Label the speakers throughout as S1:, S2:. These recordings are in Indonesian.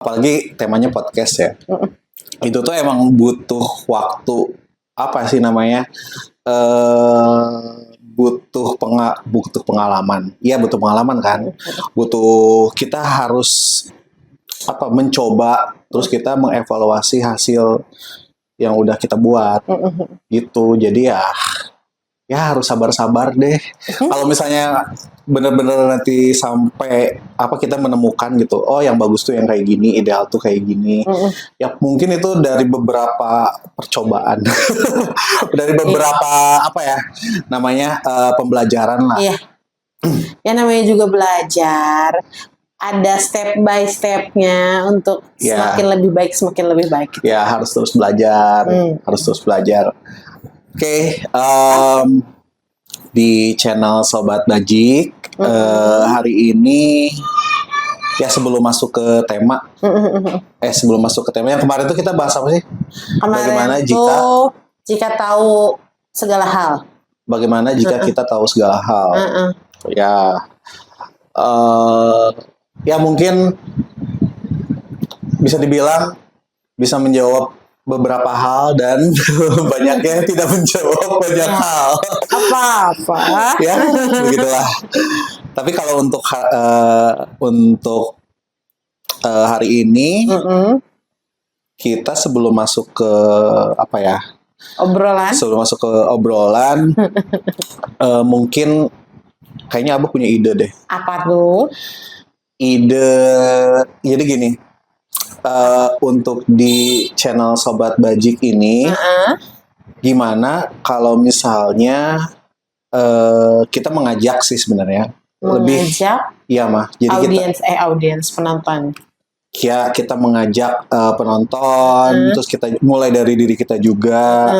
S1: apalagi temanya podcast ya. Itu tuh emang butuh waktu, apa sih namanya? Butuh pengalaman. Iya, butuh pengalaman kan. Butuh, kita harus mencoba, terus kita mengevaluasi hasil yang udah kita buat gitu. Jadi ya harus sabar-sabar deh. Kalau misalnya bener-bener nanti sampai kita menemukan gitu, oh yang bagus tuh yang kayak gini, ideal tuh kayak gini. Ya mungkin itu dari beberapa percobaan, dari beberapa pembelajaran lah.
S2: Iya. Ya namanya juga belajar. Ada step by stepnya untuk semakin lebih baik. Gitu.
S1: Ya harus terus belajar, Oke, di channel Sobat Bajik hari ini ya sebelum masuk ke tema, yang kemarin tuh kita bahas apa sih?
S2: Bagaimana jika tahu segala hal?
S1: Bagaimana jika kita tahu segala hal? Ya mungkin bisa dibilang bisa menjawab beberapa hal dan banyaknya tidak menjawab banyak hal.
S2: Apa-apa.
S1: Ya, begitulah. Tapi kalau untuk hari ini kita sebelum masuk ke
S2: obrolan.
S1: Sebelum masuk ke obrolan, mungkin kayaknya Abah punya ide deh.
S2: Apa tuh?
S1: Ide, jadi gini. Untuk di channel Sobat Bajik ini, gimana kalau misalnya kita mengajak sih sebenarnya lebih, iya mah. Jadi
S2: audiens penonton.
S1: Ya kita mengajak penonton, terus kita mulai dari diri kita juga.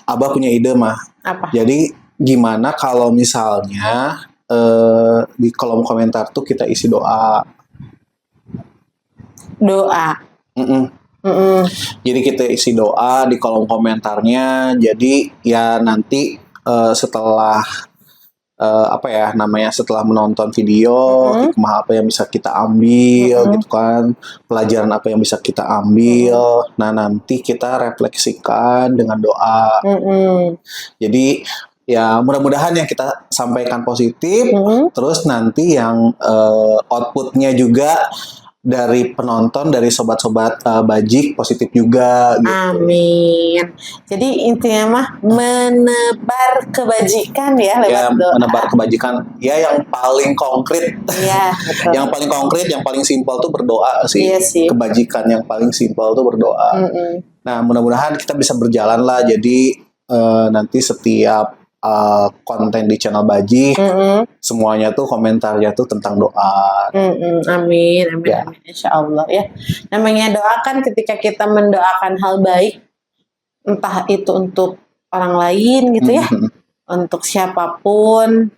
S1: Abah punya ide mah.
S2: Apa?
S1: Jadi gimana kalau misalnya di kolom komentar tuh kita isi doa. Jadi kita isi doa di kolom komentarnya. Jadi ya nanti setelah setelah menonton video, hikmah apa yang bisa kita ambil gitu kan, pelajaran apa yang bisa kita ambil. Nah nanti kita refleksikan dengan doa. Jadi ya mudah-mudahan yang kita sampaikan positif, terus nanti yang outputnya juga dari penonton, dari sobat-sobat Bajik positif juga gitu.
S2: Amin. Jadi intinya mah menebar kebajikan ya lewat doa.
S1: Menebar kebajikan. Ya yang paling konkret.
S2: Iya, betul.
S1: Yang paling konkret, yang paling simpel tuh berdoa sih.
S2: Iya sih.
S1: Kebajikan yang paling simpel tuh berdoa. Nah, mudah-mudahan kita bisa berjalan lah. Jadi nanti setiap konten di channel Bajik, semuanya tuh komentarnya tuh tentang doa.
S2: Amin. Insya Allah ya. Namanya doa kan ketika kita mendoakan hal baik, entah itu untuk orang lain gitu ya, untuk siapapun,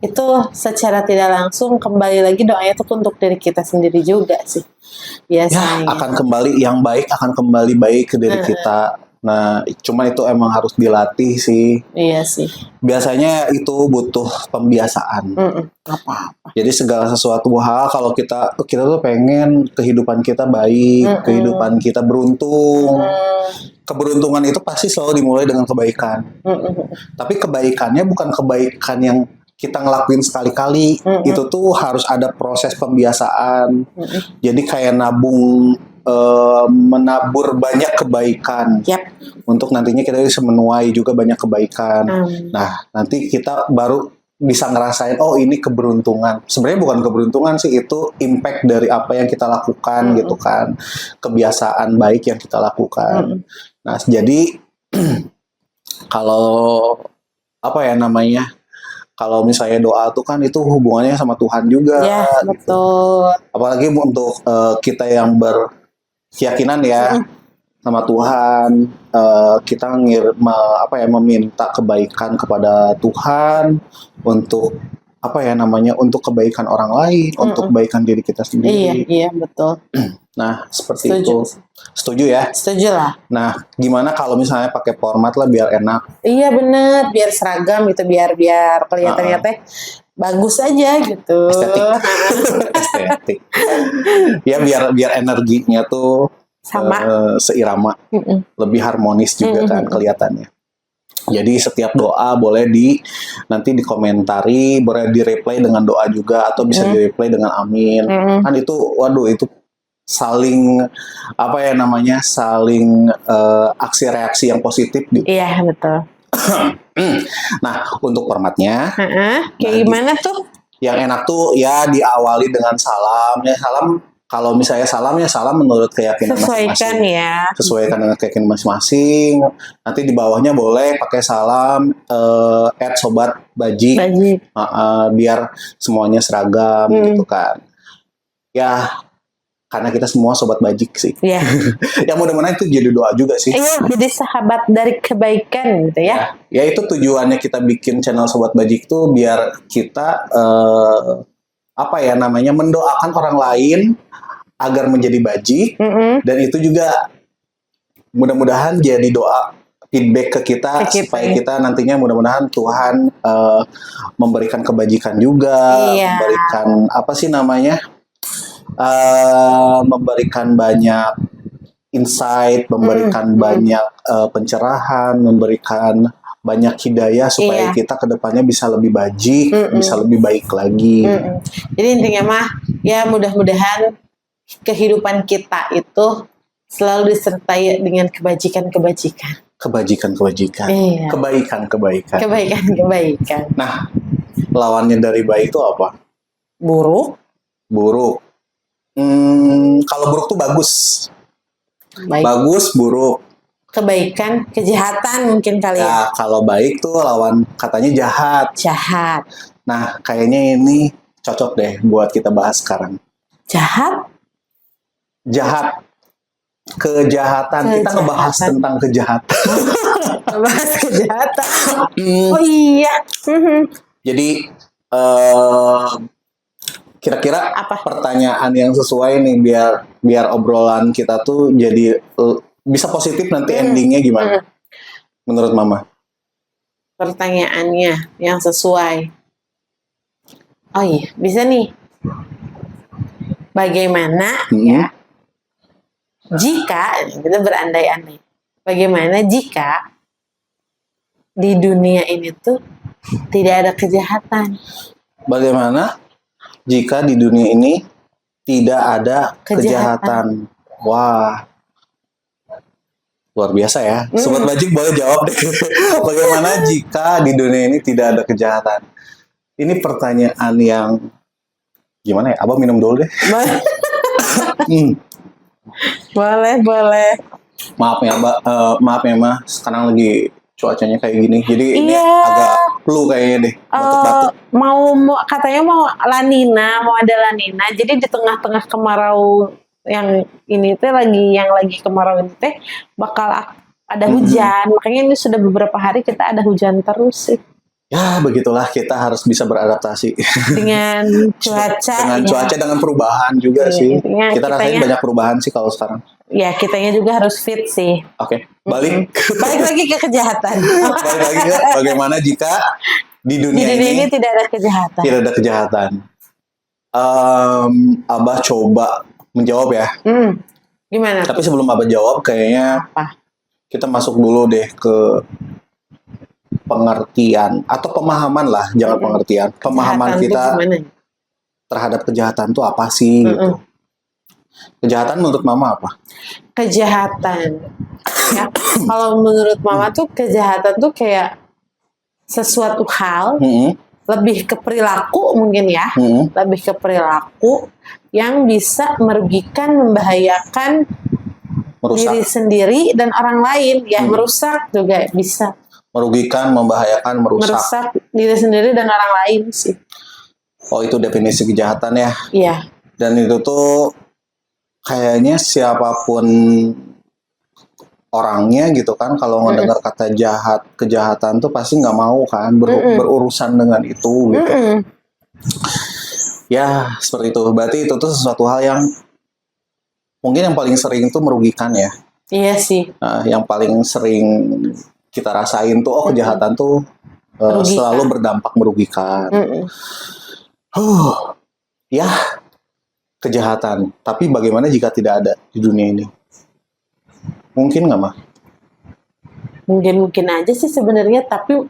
S2: itu secara tidak langsung kembali lagi doanya tuh untuk diri kita sendiri juga sih. Biasanya.
S1: Ya, akan kembali yang baik, akan kembali baik ke diri kita. Nah, cuma itu emang harus dilatih sih.
S2: Iya sih.
S1: Biasanya itu butuh pembiasaan.
S2: Apa-apa.
S1: Jadi segala sesuatu hal kalau kita tuh pengen kehidupan kita baik, kehidupan kita beruntung. Keberuntungan itu pasti selalu dimulai dengan kebaikan. Tapi kebaikannya bukan kebaikan yang kita ngelakuin sekali-kali. Itu tuh harus ada proses pembiasaan. Jadi kayak menabur banyak kebaikan. Untuk nantinya kita bisa menuai juga banyak kebaikan. Nah, nanti kita baru bisa ngerasain, oh ini keberuntungan. Sebenarnya bukan keberuntungan sih, itu impact dari apa yang kita lakukan gitu kan. Kebiasaan baik yang kita lakukan. Nah, jadi kalau kalau misalnya doa tuh kan itu hubungannya sama Tuhan juga.
S2: Ya, betul.
S1: Apalagi untuk kita yang berkeyakinan ya sama Tuhan, kita meminta kebaikan kepada Tuhan untuk untuk kebaikan orang lain, untuk kebaikan diri kita sendiri.
S2: Iya, betul.
S1: Nah, seperti itu. Setuju ya?
S2: Setuju lah.
S1: Nah, gimana kalau misalnya pakai format lah biar enak?
S2: Iya bener, biar seragam gitu, biar kelihatannya teh bagus aja gitu.
S1: Estetik. Estetik. Ya biar energinya tuh
S2: Sama.
S1: seirama,
S2: Mm-mm.
S1: lebih harmonis juga kan kelihatannya. Jadi setiap doa boleh nanti dikomentari, boleh di-reply dengan doa juga atau bisa di-reply dengan amin. Kan itu waduh itu saling apa ya namanya? Saling aksi reaksi yang positif gitu.
S2: Iya, betul.
S1: Nah, untuk formatnya
S2: Kayak gimana tuh?
S1: yang enak tuh ya diawali dengan salam. Ya salam kalau misalnya salam ya salam menurut keyakinan
S2: Sesuaikan
S1: masing-masing.
S2: ya.
S1: Sesuaikan dengan keyakinan masing-masing. Nanti di bawahnya boleh pakai salam @sobat bajik.
S2: Bajik.
S1: Biar semuanya seragam gitu kan. Ya karena kita semua sobat bajik sih.
S2: Iya.
S1: Ya mudah-mudahan itu jadi doa juga sih.
S2: Iya, jadi sahabat dari kebaikan gitu ya.
S1: Ya itu tujuannya kita bikin channel sobat bajik tuh biar kita apa ya namanya mendoakan orang lain agar menjadi bajik dan itu juga mudah-mudahan jadi doa feedback ke kita supaya kita nantinya mudah-mudahan Tuhan memberikan kebajikan juga, memberikan apa sih namanya memberikan banyak insight, memberikan banyak pencerahan, memberikan banyak hidayah supaya kita kedepannya bisa lebih bajik, bisa lebih baik lagi.
S2: Jadi intinya mah ya mudah-mudahan kehidupan kita itu selalu disertai dengan kebajikan-kebajikan.
S1: Kebajikan-kebajikan.
S2: Iya.
S1: Kebaikan-kebaikan.
S2: Kebaikan-kebaikan.
S1: Nah, lawannya dari baik itu apa?
S2: Buruk.
S1: Buruk. Kalau buruk tuh bagus.
S2: Baik.
S1: Bagus, buruk.
S2: Kebaikan, kejahatan mungkin kali ya.
S1: Ya, kalau baik tuh lawan katanya jahat.
S2: Jahat.
S1: Nah, kayaknya ini cocok deh buat kita bahas sekarang.
S2: Jahat?
S1: Jahat. Kejahatan. Kita ngebahas tentang kejahatan.
S2: Ngebahas kejahatan. Oh iya.
S1: Jadi, kira-kira
S2: apa
S1: pertanyaan yang sesuai nih biar obrolan kita tuh jadi bisa positif nanti endingnya gimana? Menurut Mama?
S2: Pertanyaannya yang sesuai. Oh iya, bisa nih. Bagaimana ya jika kita berandai-andai, bagaimana jika di dunia ini tuh tidak ada kejahatan?
S1: Bagaimana jika di dunia ini tidak ada kejahatan? Wah, luar biasa ya. Sobat Bajik boleh jawab deh. Bagaimana jika di dunia ini tidak ada kejahatan? Ini pertanyaan yang gimana ya? Abang minum dulu deh.
S2: Boleh.
S1: Maaf ya, maaf ya, Ma. Sekarang lagi cuacanya kayak gini. Jadi ini agak flu kayaknya deh. Batuk-batuk.
S2: Mau katanya mau ada lanina. Jadi di tengah-tengah kemarau yang ini teh yang lagi kemarau ini teh bakal ada hujan. Makanya ini sudah beberapa hari kita ada hujan terus sih.
S1: Ya begitulah, kita harus bisa beradaptasi
S2: dengan cuaca.
S1: Dengan perubahan juga sih. Kita rasain banyak perubahan sih kalau sekarang.
S2: Ya, kitanya juga harus fit sih.
S1: Oke, balik
S2: lagi ke kejahatan.
S1: Balik lagi ke bagaimana jika di dunia ini
S2: tidak ada kejahatan.
S1: Tidak ada kejahatan. Abah coba menjawab ya.
S2: Gimana?
S1: Tapi sebelum Abah jawab, kayaknya kita masuk dulu deh ke pengertian atau pemahaman lah, jangan pengertian. Pemahaman kita terhadap kejahatan itu apa sih? Gitu. Kejahatan menurut Mama apa?
S2: Kejahatan. Ya, kalau menurut Mama tuh kejahatan tuh kayak sesuatu hal lebih ke perilaku mungkin ya, lebih ke perilaku yang bisa merugikan, membahayakan diri sendiri dan orang lain, ya merusak juga bisa.
S1: Merugikan, membahayakan, merusak
S2: diri sendiri dan orang lain sih.
S1: Oh, itu definisi kejahatan ya?
S2: Iya.
S1: Dan itu tuh kayaknya siapapun orangnya gitu kan, kalau ngedengar kata kejahatan tuh pasti nggak mau kan berurusan dengan itu gitu. Ya, seperti itu. Berarti itu tuh sesuatu hal yang mungkin yang paling sering tuh merugikan ya.
S2: Iya sih.
S1: Yang paling sering kita rasain tuh, kejahatan tuh selalu berdampak merugikan. Ya, kejahatan. Tapi bagaimana jika tidak ada di dunia ini? Mungkin nggak, Mah?
S2: Mungkin aja sih sebenarnya, tapi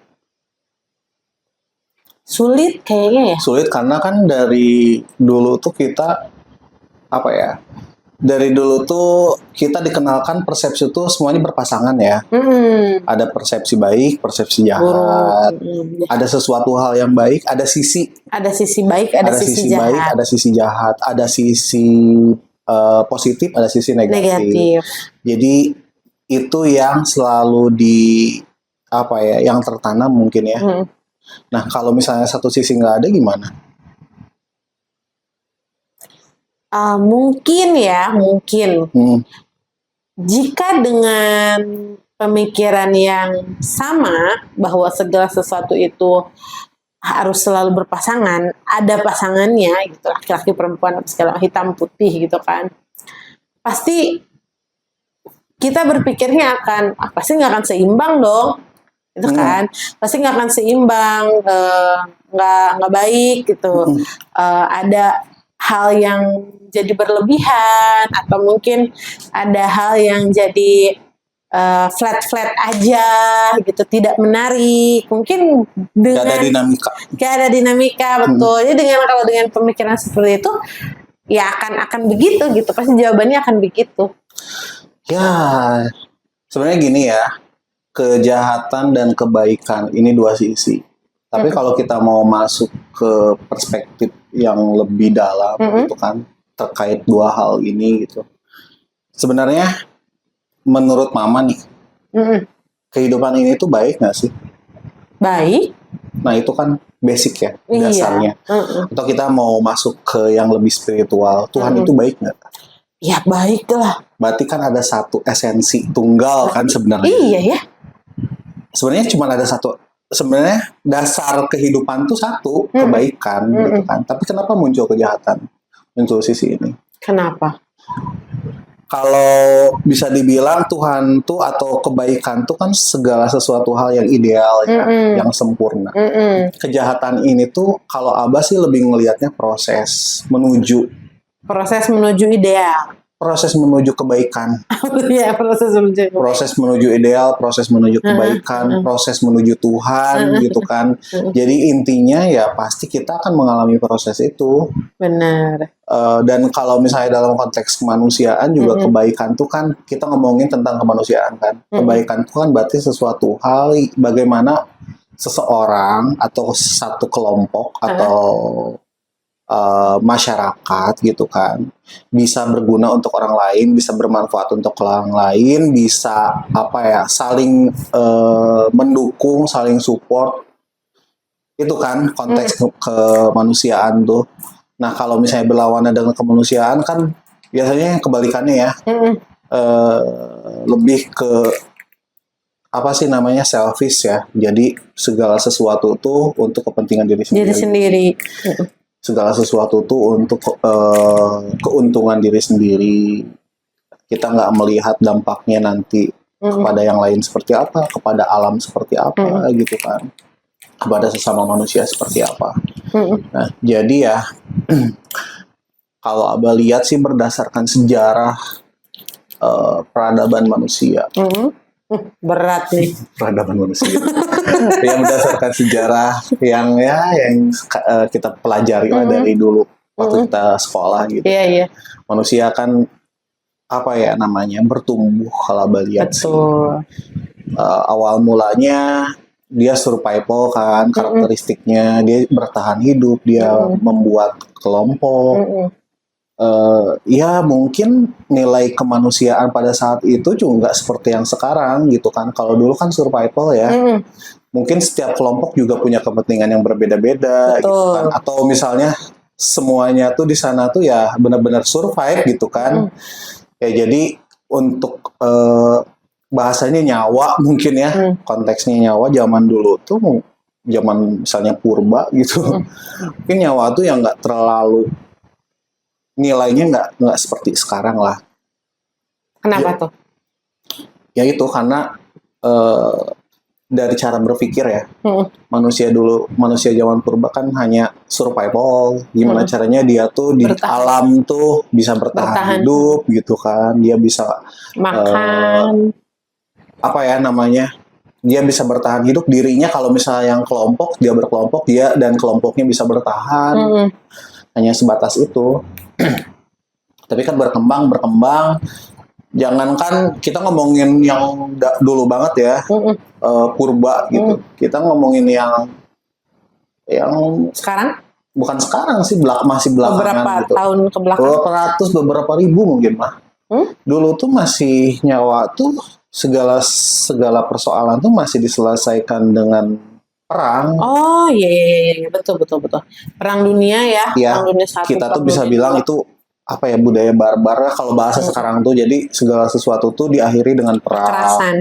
S2: sulit kayaknya ya.
S1: Sulit karena kan dari dulu tuh kita apa ya? Dari dulu tuh kita dikenalkan persepsi tuh semuanya berpasangan ya. Ada persepsi baik, persepsi jahat. Ada sesuatu hal yang baik, ada sisi
S2: baik, ada sisi jahat.
S1: baik, ada sisi jahat, ada sisi positif, ada sisi negatif. Jadi itu yang selalu yang tertanam mungkin ya. Nah, kalau misalnya satu sisi nggak ada gimana?
S2: Mungkin. Jika dengan pemikiran yang sama bahwa segala sesuatu itu harus selalu berpasangan, ada pasangannya gitu, laki-laki perempuan segala hitam putih gitu kan, pasti kita berpikirnya pasti nggak akan seimbang dong, gitu kan, pasti nggak akan seimbang, nggak baik gitu. Ada hal yang jadi berlebihan, atau mungkin ada hal yang jadi flat aja gitu, tidak menarik, mungkin dengan gak ada dinamika betul. Jadi kalau dengan pemikiran seperti itu ya akan begitu gitu, pasti jawabannya akan begitu.
S1: Ya, sebenarnya gini ya, kejahatan dan kebaikan ini dua sisi. Tapi kalau kita mau masuk ke perspektif yang lebih dalam gitu kan, terkait dua hal ini gitu. Sebenarnya menurut Mama nih, kehidupan ini tuh baik nggak sih?
S2: Baik.
S1: Nah itu kan basic ya, dasarnya. Atau kita mau masuk ke yang lebih spiritual, Tuhan itu baik nggak?
S2: Ya baik lah.
S1: Berarti kan ada satu esensi tunggal kan sebenarnya.
S2: Iya ya.
S1: Sebenarnya cuma ada satu. Sebenarnya dasar kehidupan tuh satu, kebaikan gitu kan. Tapi kenapa muncul kejahatan? Muncul sisi ini.
S2: Kenapa?
S1: Kalau bisa dibilang Tuhan tuh atau kebaikan tuh kan segala sesuatu hal yang ideal ya, yang sempurna. Kejahatan ini tuh kalau Abah sih lebih ngelihatnya proses menuju ideal. Proses menuju kebaikan.
S2: Ya,
S1: proses menuju ideal, proses menuju kebaikan, proses menuju Tuhan gitu kan. Jadi intinya ya pasti kita akan mengalami proses itu.
S2: Benar.
S1: Dan kalau misalnya dalam konteks kemanusiaan juga kebaikan tuh kan kita ngomongin tentang kemanusiaan kan. Kebaikan itu kan berarti sesuatu hal bagaimana seseorang atau satu kelompok atau masyarakat gitu kan bisa berguna untuk orang lain, bisa bermanfaat untuk orang lain, bisa saling mendukung, saling support, itu kan konteks kemanusiaan tuh. Nah kalau misalnya berlawanan dengan kemanusiaan kan biasanya kebalikannya ya, lebih ke selfish ya. Jadi segala sesuatu tuh untuk kepentingan diri sendiri. Segala sesuatu tuh untuk keuntungan diri sendiri. Kita nggak melihat dampaknya nanti kepada yang lain seperti apa, kepada alam seperti apa gitu kan, kepada sesama manusia seperti apa. Nah jadi ya kalau Abah lihat sih berdasarkan sejarah peradaban manusia.
S2: Berat nih.
S1: Peradaban manusia. Yang berdasarkan sejarah yang kita pelajari lah dari dulu waktu kita sekolah gitu.
S2: Iya.
S1: Manusia kan bertumbuh kalau lihat sih. Awal mulanya dia survival kan, karakteristiknya dia bertahan hidup, dia membuat kelompok. Ya mungkin nilai kemanusiaan pada saat itu juga nggak seperti yang sekarang gitu kan. Kalau dulu kan survival ya, mungkin setiap kelompok juga punya kepentingan yang berbeda-beda gitu kan. Atau misalnya semuanya tuh di sana tuh ya benar-benar survive gitu kan. Ya jadi untuk bahasanya nyawa mungkin ya, konteksnya nyawa zaman dulu tuh, zaman misalnya purba gitu, mungkin nyawa tuh yang nggak terlalu nilainya nggak seperti sekarang lah.
S2: Kenapa tuh?
S1: Ya itu karena dari cara berpikir ya.
S2: Mm-mm.
S1: Manusia zaman purba kan hanya survival, gimana caranya dia tuh di
S2: Bertahan.
S1: alam tuh bisa bertahan hidup gitu kan. Dia bisa
S2: Makan.
S1: apa ya namanya? Dia bisa bertahan hidup dirinya kalau misalnya yang kelompok dia berkelompok dia dan kelompoknya bisa bertahan.
S2: Mm-mm.
S1: Hanya sebatas itu. Tapi kan berkembang. Jangankan kita ngomongin yang dulu banget ya,
S2: Mm-mm.
S1: purba gitu. Kita ngomongin yang
S2: Sekarang
S1: bukan sekarang sih, masih
S2: beberapa
S1: belakangan gitu.
S2: tahun ke belakang.
S1: Beberapa ratus, beberapa ribu mungkin mah. Dulu tuh masih nyawa tuh segala persoalan tuh masih diselesaikan dengan perang.
S2: Oh iya, betul. Perang dunia ya,
S1: Ya,
S2: Perang dunia 1,
S1: kita tuh
S2: Perang
S1: bisa
S2: dunia
S1: bilang
S2: 2.
S1: itu apa ya, budaya barbar kalau bahasa sekarang tuh. Jadi segala sesuatu tuh diakhiri dengan perang,
S2: Kekerasan.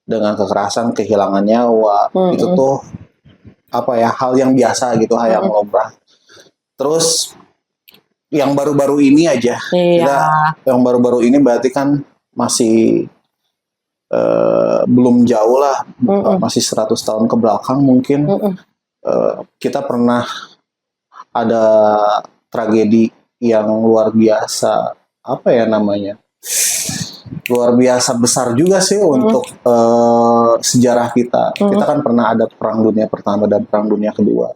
S1: dengan kekerasan, kehilangan nyawa. Itu tuh apa ya, hal yang biasa gitu, hal yang lumrah. Terus yang baru-baru ini aja, yang baru-baru ini berarti kan masih belum jauh lah, masih 100 tahun ke belakang mungkin. Kita pernah ada tragedi yang luar biasa, apa ya namanya, luar biasa besar juga sih untuk sejarah kita. Kita kan pernah ada Perang Dunia Pertama dan Perang Dunia Kedua.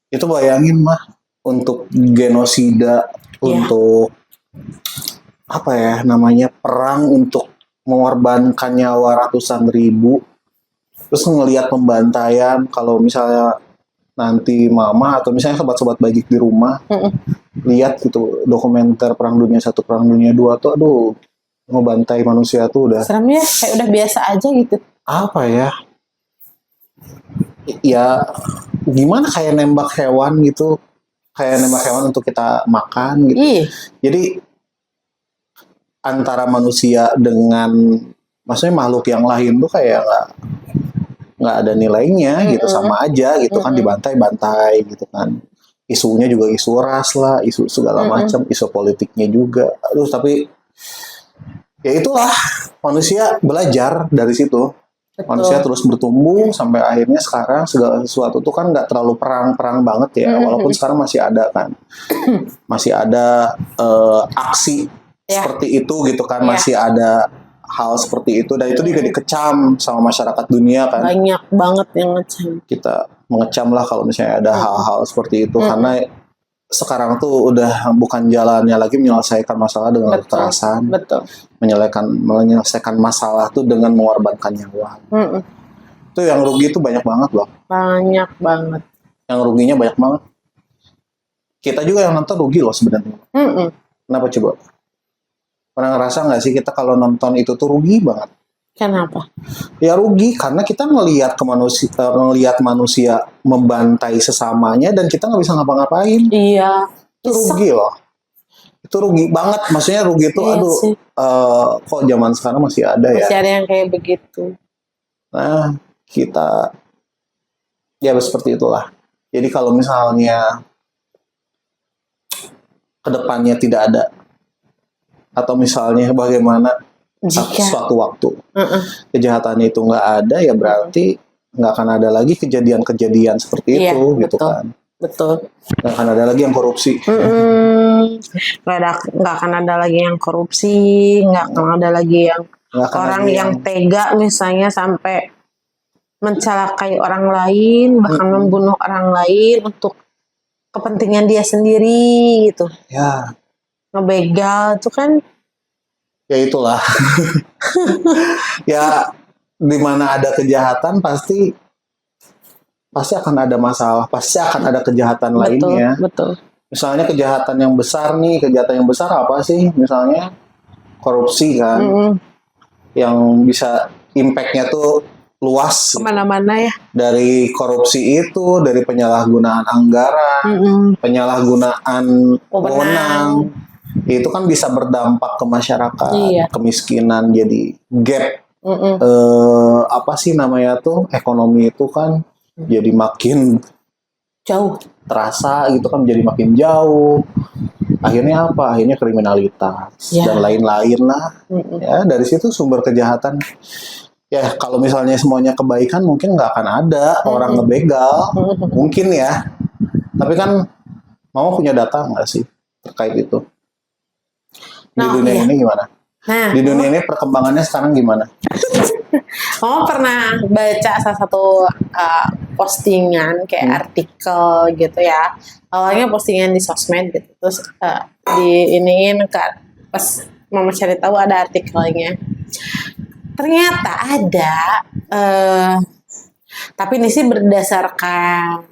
S1: Itu bayangin mah, untuk genosida, untuk apa ya namanya, perang untuk mengorbankan nyawa ratusan ribu. Terus ngelihat pembantaian, kalau misalnya nanti mama atau misalnya sobat-sobat bajik di rumah lihat gitu dokumenter Perang Dunia 1, Perang Dunia 2 tuh, aduh, ngebantai manusia tuh udah
S2: serem ya, kayak udah biasa aja gitu.
S1: Apa ya? Ya gimana, kayak nembak hewan gitu, kayak nembak hewan untuk kita makan gitu. Jadi antara manusia dengan maksudnya makhluk yang lain tuh kayak nggak ada nilainya gitu, sama aja gitu kan, dibantai-bantai gitu kan. Isunya juga isu ras lah, isu segala macam, isu politiknya juga. Aduh, tapi ya itulah, manusia belajar dari situ. Betul. Manusia terus bertumbuh sampai akhirnya sekarang segala sesuatu tuh kan nggak terlalu perang banget ya, walaupun sekarang masih ada kan, masih ada aksi seperti itu gitu kan, masih ada hal seperti itu, dan itu juga dikecam sama masyarakat dunia kan.
S2: Banyak banget yang ngecam.
S1: Kita mengecam lah kalau misalnya ada hal-hal seperti itu, karena sekarang tuh udah bukan jalannya lagi menyelesaikan masalah dengan kekerasan. Menyelesaikan masalah tuh dengan mengorbankan nyawa. Itu yang rugi tuh banyak banget loh.
S2: Banyak banget.
S1: Yang ruginya banyak banget. Kita juga yang nonton rugi loh sebenarnya. Kenapa coba? Pernah ngerasa nggak sih kita kalau nonton itu tuh rugi banget?
S2: Kenapa?
S1: Ya rugi karena kita ngelihat manusia membantai sesamanya dan kita nggak bisa ngapa-ngapain.
S2: Iya.
S1: Itu rugi loh. Itu rugi banget. Maksudnya rugi itu, kok zaman sekarang masih ada ya?
S2: Masih ada yang kayak begitu.
S1: Nah, kita ya seperti itulah. Jadi kalau misalnya kedepannya tidak ada, atau misalnya bagaimana suatu waktu kejahatan itu nggak ada, ya berarti nggak akan ada lagi kejadian-kejadian seperti itu, gitu kan.
S2: Betul.
S1: Nggak akan ada lagi yang korupsi.
S2: Nggak akan ada lagi yang korupsi, nggak akan ada lagi yang orang yang tega misalnya sampai mencelakai orang lain, bahkan membunuh orang lain untuk kepentingan dia sendiri gitu.
S1: Ya.
S2: Ngebegal itu kan.
S1: Ya itulah. Ya, di mana ada kejahatan pasti akan ada masalah, pasti akan ada kejahatan lainnya.
S2: Betul.
S1: Misalnya kejahatan yang besar nih, kejahatan yang besar apa sih? Misalnya korupsi kan, yang bisa impact-nya tuh luas.
S2: Kemana-mana ya.
S1: Dari korupsi itu, dari penyalahgunaan anggaran, penyalahgunaan wewenang, itu kan bisa berdampak ke masyarakat, kemiskinan, jadi gap, apa sih namanya tuh, ekonomi itu kan jadi makin
S2: jauh,
S1: terasa gitu kan, jadi makin jauh. Akhirnya apa? Akhirnya kriminalitas dan lain-lain lah. Ya, dari situ sumber kejahatan. Ya kalau misalnya semuanya kebaikan mungkin nggak akan ada orang ngebegal, mungkin ya. Tapi kan Mama punya data nggak sih terkait itu? Di
S2: Nah,
S1: dunia
S2: iya.
S1: ini gimana?
S2: Nah,
S1: Di dunia ini perkembangannya sekarang gimana?
S2: Mama pernah baca salah satu postingan kayak artikel gitu ya. Awalnya postingan di sosmed gitu, terus di iniin pas Mama cari tahu ada artikelnya. Ternyata ada, tapi ini sih berdasarkan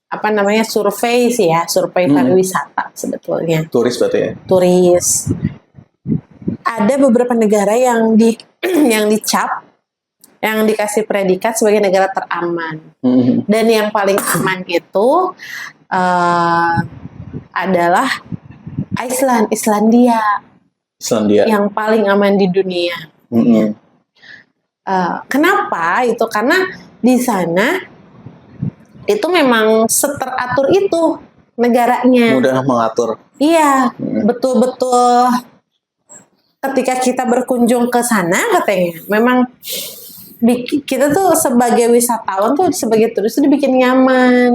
S2: apa namanya survei sih ya, survei pariwisata sebetulnya.
S1: Turis berarti ya?
S2: Turis. Ada beberapa negara yang yang dicap, yang dikasih predikat sebagai negara teraman. Dan yang paling aman itu adalah Islandia. Yang paling aman di dunia. Kenapa itu? Karena di sana itu memang seteratur itu negaranya.
S1: Mudah mengatur.
S2: Iya, betul-betul. Ketika kita berkunjung ke sana katanya, memang kita tuh sebagai wisatawan tuh, sebagai turis tuh dibikin nyaman.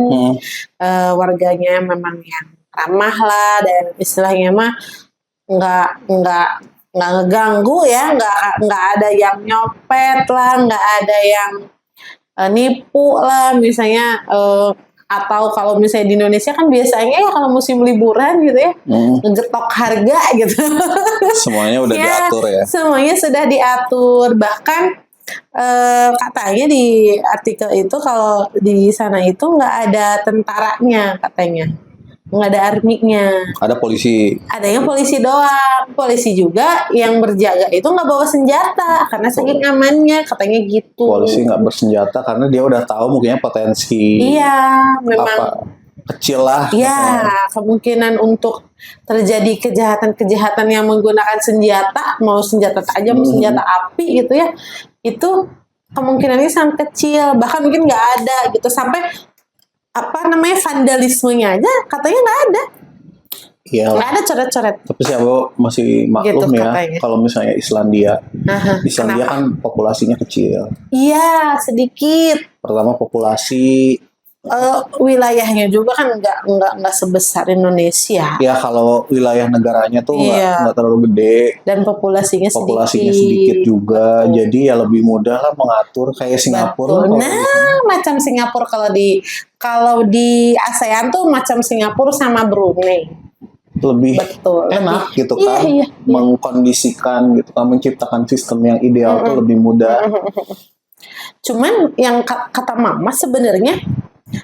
S2: Warganya memang yang ramah lah, dan istilahnya mah nggak ngeganggu ya, nggak ada yang nyopet lah, nggak ada yang nipu lah misalnya, atau kalau misalnya di Indonesia kan biasanya ya kalau musim liburan gitu ya, ngegetok harga gitu.
S1: Semuanya udah diatur ya.
S2: Semuanya sudah diatur, bahkan katanya di artikel itu kalau di sana itu nggak ada tentaranya katanya. Nggak ada arminya.
S1: Ada polisi.
S2: Adanya polisi doang. Polisi juga yang berjaga itu nggak bawa senjata karena saking amannya katanya gitu.
S1: Polisi nggak bersenjata karena dia udah tahu mungkinnya potensi.
S2: Iya, memang
S1: kecil lah.
S2: Iya, kemungkinan untuk terjadi kejahatan-kejahatan yang menggunakan senjata, mau senjata tajam, mau senjata api gitu ya, itu kemungkinannya sangat kecil, bahkan mungkin nggak ada gitu. Sampai vandalismenya aja katanya nggak ada.
S1: Iya.
S2: Nggak ada coret-coret.
S1: Tapi sih aku masih maklum gitu, ya kalau misalnya Islandia. Islandia kan populasinya kecil.
S2: Iya, sedikit.
S1: Pertama populasi.
S2: Wilayahnya juga kan nggak sebesar Indonesia.
S1: Ya kalau wilayah negaranya tuh nggak terlalu gede.
S2: Dan populasinya
S1: sedikit juga. Jadi ya lebih mudah lah mengatur kayak Singapura.
S2: Macam Singapura kalau di ASEAN tuh macam Singapura sama Brunei.
S1: Lebih enak gitu kan, mengkondisikan gitu kan, menciptakan sistem yang ideal tuh lebih mudah.
S2: Cuman yang kata Mama sebenarnya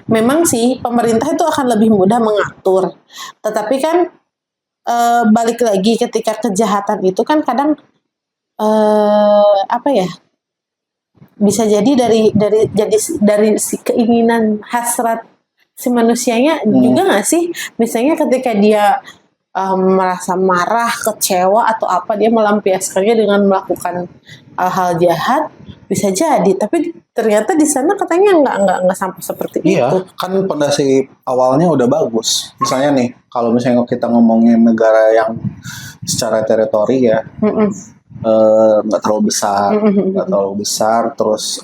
S2: memang sih pemerintah itu akan lebih mudah mengatur, tetapi kan balik lagi ketika kejahatan itu kan kadang bisa jadi dari si keinginan hasrat si manusianya juga nggak sih, misalnya ketika dia merasa marah, kecewa atau apa, dia melampiaskannya dengan melakukan hal-hal jahat, bisa jadi. Tapi ternyata di sana katanya nggak sampai seperti itu.
S1: Iya, kan pondasi awalnya udah bagus. Misalnya nih, kalau misalnya kita ngomongin negara yang secara teritori ya, nggak terlalu besar, terus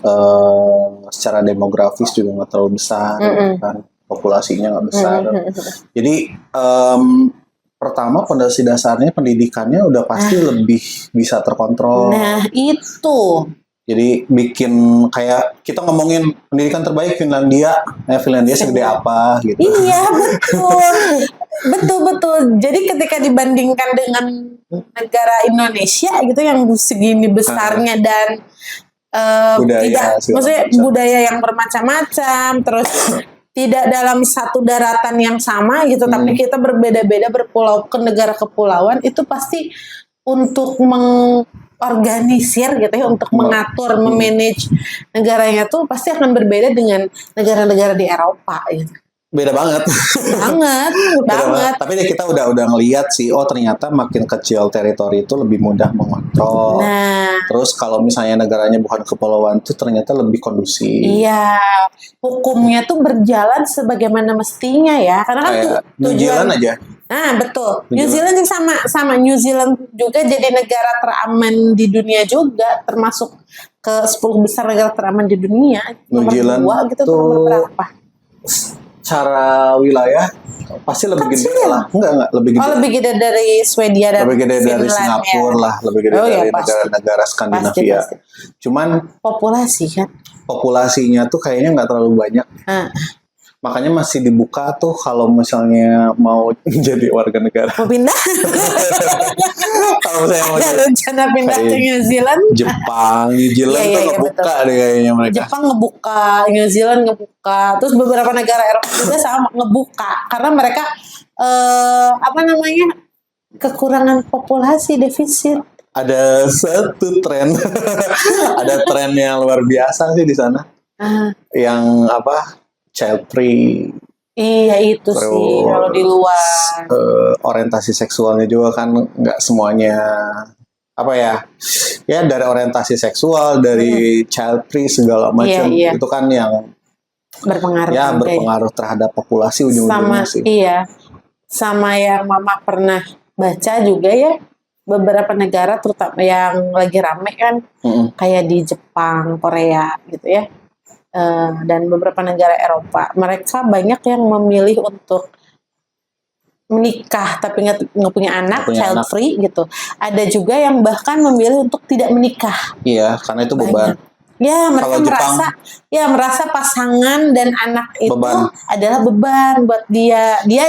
S1: secara demografis juga nggak terlalu besar, kan populasinya nggak besar. Jadi pertama pondasi dasarnya pendidikannya udah pasti lebih bisa terkontrol.
S2: Nah itu.
S1: Jadi bikin kayak kita ngomongin pendidikan terbaik Finlandia segede apa gitu.
S2: Iya betul. Jadi ketika dibandingkan dengan negara Indonesia gitu yang segini besarnya dan budaya yang bermacam-macam, terus tidak dalam satu daratan yang sama gitu, tapi kita berbeda-beda berpulau ke negara kepulauan, itu pasti untuk mengorganisir gitu ya, untuk mengatur, memanage negaranya tuh pasti akan berbeda dengan negara-negara di Eropa gitu.
S1: Beda banget. banget. Tapi kita udah ngelihat sih, oh ternyata makin kecil teritori itu lebih mudah mengontrol. Terus kalau misalnya negaranya bukan kepulauan tuh ternyata lebih kondusif.
S2: Iya, hukumnya tuh berjalan sebagaimana mestinya ya, karena kan
S1: tujuan aja.
S2: Nah betul, New Zealand sama New Zealand juga jadi negara teraman di dunia juga, termasuk ke 10 besar negara teraman di dunia,
S1: New
S2: nomor
S1: Zealand
S2: 2 gitu,
S1: tuh
S2: nomor berapa?
S1: Secara wilayah pasti lebih gede
S2: Kecil.
S1: lah. Enggak, lebih gede.
S2: Oh, lebih gede dari Swedia dan
S1: Lebih gede dari
S2: Finland
S1: Singapura
S2: ya.
S1: lah, lebih gede
S2: Oh, ya,
S1: dari
S2: pasti.
S1: negara-negara Skandinavia.
S2: Pasti.
S1: Cuman
S2: Populasi kan.
S1: populasinya tuh kayaknya nggak terlalu banyak.
S2: Nah,
S1: Makanya masih dibuka tuh kalau misalnya mau jadi warga negara.
S2: mau pindah.
S1: Kalau saya mau
S2: Ada
S1: jadi
S2: rencana pindah ke
S1: kayak
S2: New Zealand.
S1: Jepang, New Zealand
S2: Iya,
S1: tuh
S2: iya,
S1: ngebuka
S2: betul.
S1: deh kayaknya mereka.
S2: Jepang ngebuka, New Zealand ngebuka, terus beberapa negara Eropa juga sama ngebuka karena mereka apa namanya, kekurangan populasi, defisit.
S1: Ada satu tren, ada tren yang luar biasa sih di sana,
S2: Ah,
S1: yang apa, child free,
S2: iya itu sih kalau di luar.
S1: orientasi seksualnya juga kan nggak semuanya apa ya dari orientasi seksual, dari child free segala macam,
S2: Iya.
S1: itu kan yang
S2: Berpengaruh
S1: ya
S2: juga ya.
S1: berpengaruh terhadap populasi ujung-ujungnya
S2: Sama
S1: sih.
S2: iya, sama yang mama pernah baca juga ya, beberapa negara terutama yang lagi rame kan, kayak di Jepang, Korea gitu ya, dan beberapa negara Eropa, mereka banyak yang memilih untuk menikah tapi nggak punya anak,
S1: Nggak punya
S2: child
S1: anak.
S2: free gitu. Ada juga yang bahkan memilih untuk tidak menikah.
S1: Iya, karena itu beban.
S2: Banyak. Ya, mereka
S1: Kalau Jepang,
S2: merasa pasangan dan anak itu
S1: Beban.
S2: adalah beban buat dia. Dia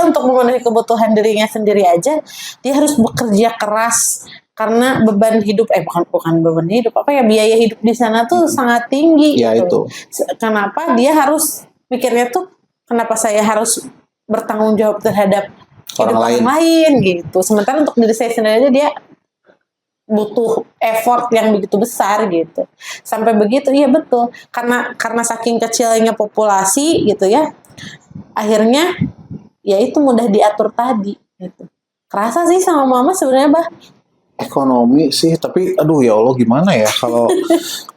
S2: untuk memenuhi kebutuhan dirinya sendiri aja, dia harus bekerja keras karena beban hidup bukan beban hidup, apa ya, biaya hidup di sana tuh sangat tinggi
S1: ya
S2: gitu.
S1: itu.
S2: Kenapa dia harus mikirnya tuh, kenapa saya harus bertanggung jawab terhadap hidup orang lain gitu. Sementara untuk diri saya sendiri aja dia butuh effort yang begitu besar gitu. Sampai begitu, iya betul. Karena saking kecilnya populasi gitu ya, akhirnya ya itu mudah diatur tadi gitu. Kerasa sih sama mama sebenarnya, Bah.
S1: Ekonomi sih, tapi aduh ya Allah gimana ya kalau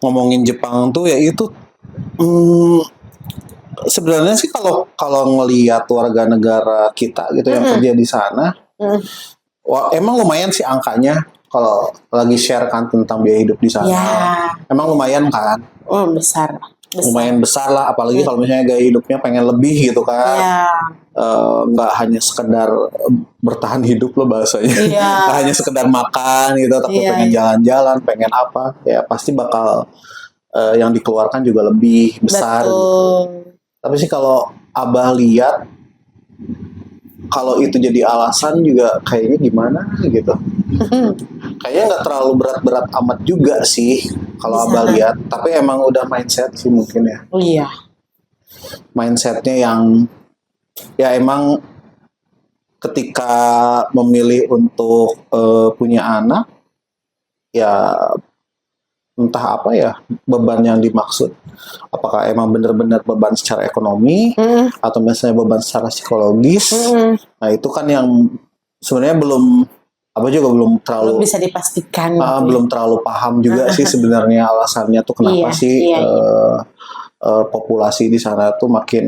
S1: ngomongin Jepang tuh ya itu sebenarnya sih kalau ngelihat warga negara kita gitu yang kerja di sana, wah, emang lumayan sih angkanya kalau lagi share kan tentang biaya hidup di sana.
S2: Ya,
S1: Emang lumayan kan?
S2: besar.
S1: Lumayan besar lah, apalagi kalau misalnya gaya hidupnya pengen lebih gitu kan.
S2: Ya,
S1: Nggak hanya sekedar bertahan hidup loh bahasanya.
S2: Iya.
S1: Nggak hanya sekedar makan gitu, tapi
S2: Iya,
S1: pengen jalan-jalan, pengen apa, ya pasti bakal yang dikeluarkan juga lebih besar gitu.
S2: betul.
S1: Tapi sih kalau Abah lihat, kalau itu jadi alasan juga kayaknya gimana gitu. Kayaknya nggak terlalu berat-berat amat juga sih kalau
S2: Bisa.
S1: Abah lihat. Tapi emang udah mindset sih mungkin ya.
S2: Oh iya.
S1: Mindsetnya yang ya emang ketika memilih untuk punya anak, ya entah apa ya beban yang dimaksud. Apakah emang benar-benar beban secara ekonomi atau misalnya beban secara psikologis? Nah itu kan yang sebenarnya belum
S2: Belum
S1: terlalu
S2: bisa dipastikan. Gitu ya.
S1: belum terlalu paham juga sih sebenarnya alasannya tuh kenapa populasi di sana tuh makin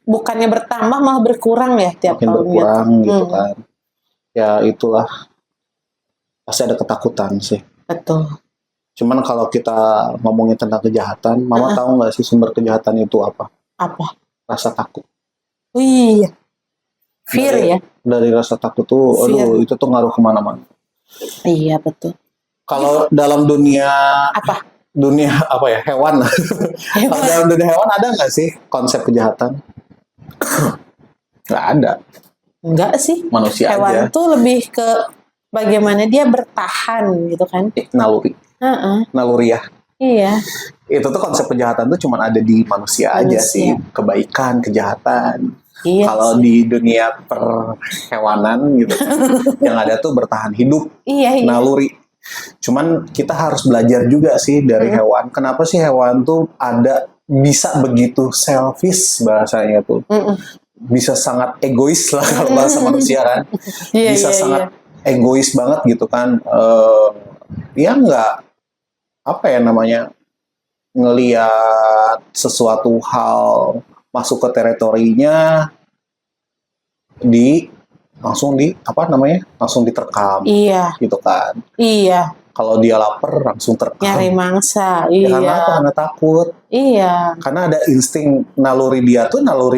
S2: bukannya bertambah malah berkurang ya tiap
S1: makin
S2: tahun
S1: berkurang gitu kan. Ya itulah, pasti ada ketakutan sih.
S2: Betul.
S1: Cuman kalau kita ngomongin tentang kejahatan, Mama tahu nggak sih sumber kejahatan itu apa?
S2: Apa?
S1: Rasa takut.
S2: Oh iya. Fear ya.
S1: Dari rasa takut tuh, aduh itu tuh ngaruh kemana-mana.
S2: Iya betul.
S1: Kalau dalam dunia
S2: Apa?
S1: Dunia apa ya, hewan. Kalau dalam dunia hewan ada nggak sih konsep kejahatan? Nggak ada.
S2: Enggak sih.
S1: Manusia
S2: Hewan
S1: aja.
S2: tuh lebih ke bagaimana dia bertahan gitu kan.
S1: Naluri. Naluriah.
S2: Iya.
S1: Itu tuh konsep kejahatan tuh cuma ada di manusia aja sih. Kebaikan, kejahatan.
S2: Iya.
S1: Kalau di dunia perhewanan gitu kan, yang ada tuh bertahan hidup.
S2: Iya.
S1: Naluri. Cuman kita harus belajar juga sih dari hewan. Kenapa sih hewan tuh bisa begitu selfish bahasanya tuh. Bisa sangat egois lah kalau bahasa manusia kan. Bisa sangat egois banget gitu kan. Ya nggak, apa ya namanya, ngelihat sesuatu hal masuk ke teritorinya langsung langsung diterkam
S2: Iya,
S1: gitu kan.
S2: iya.
S1: Kalau dia lapar langsung terkam.
S2: Nyari mangsa.
S1: Ya, karena
S2: Iya,
S1: apa? Karena takut.
S2: iya.
S1: Karena ada insting naluri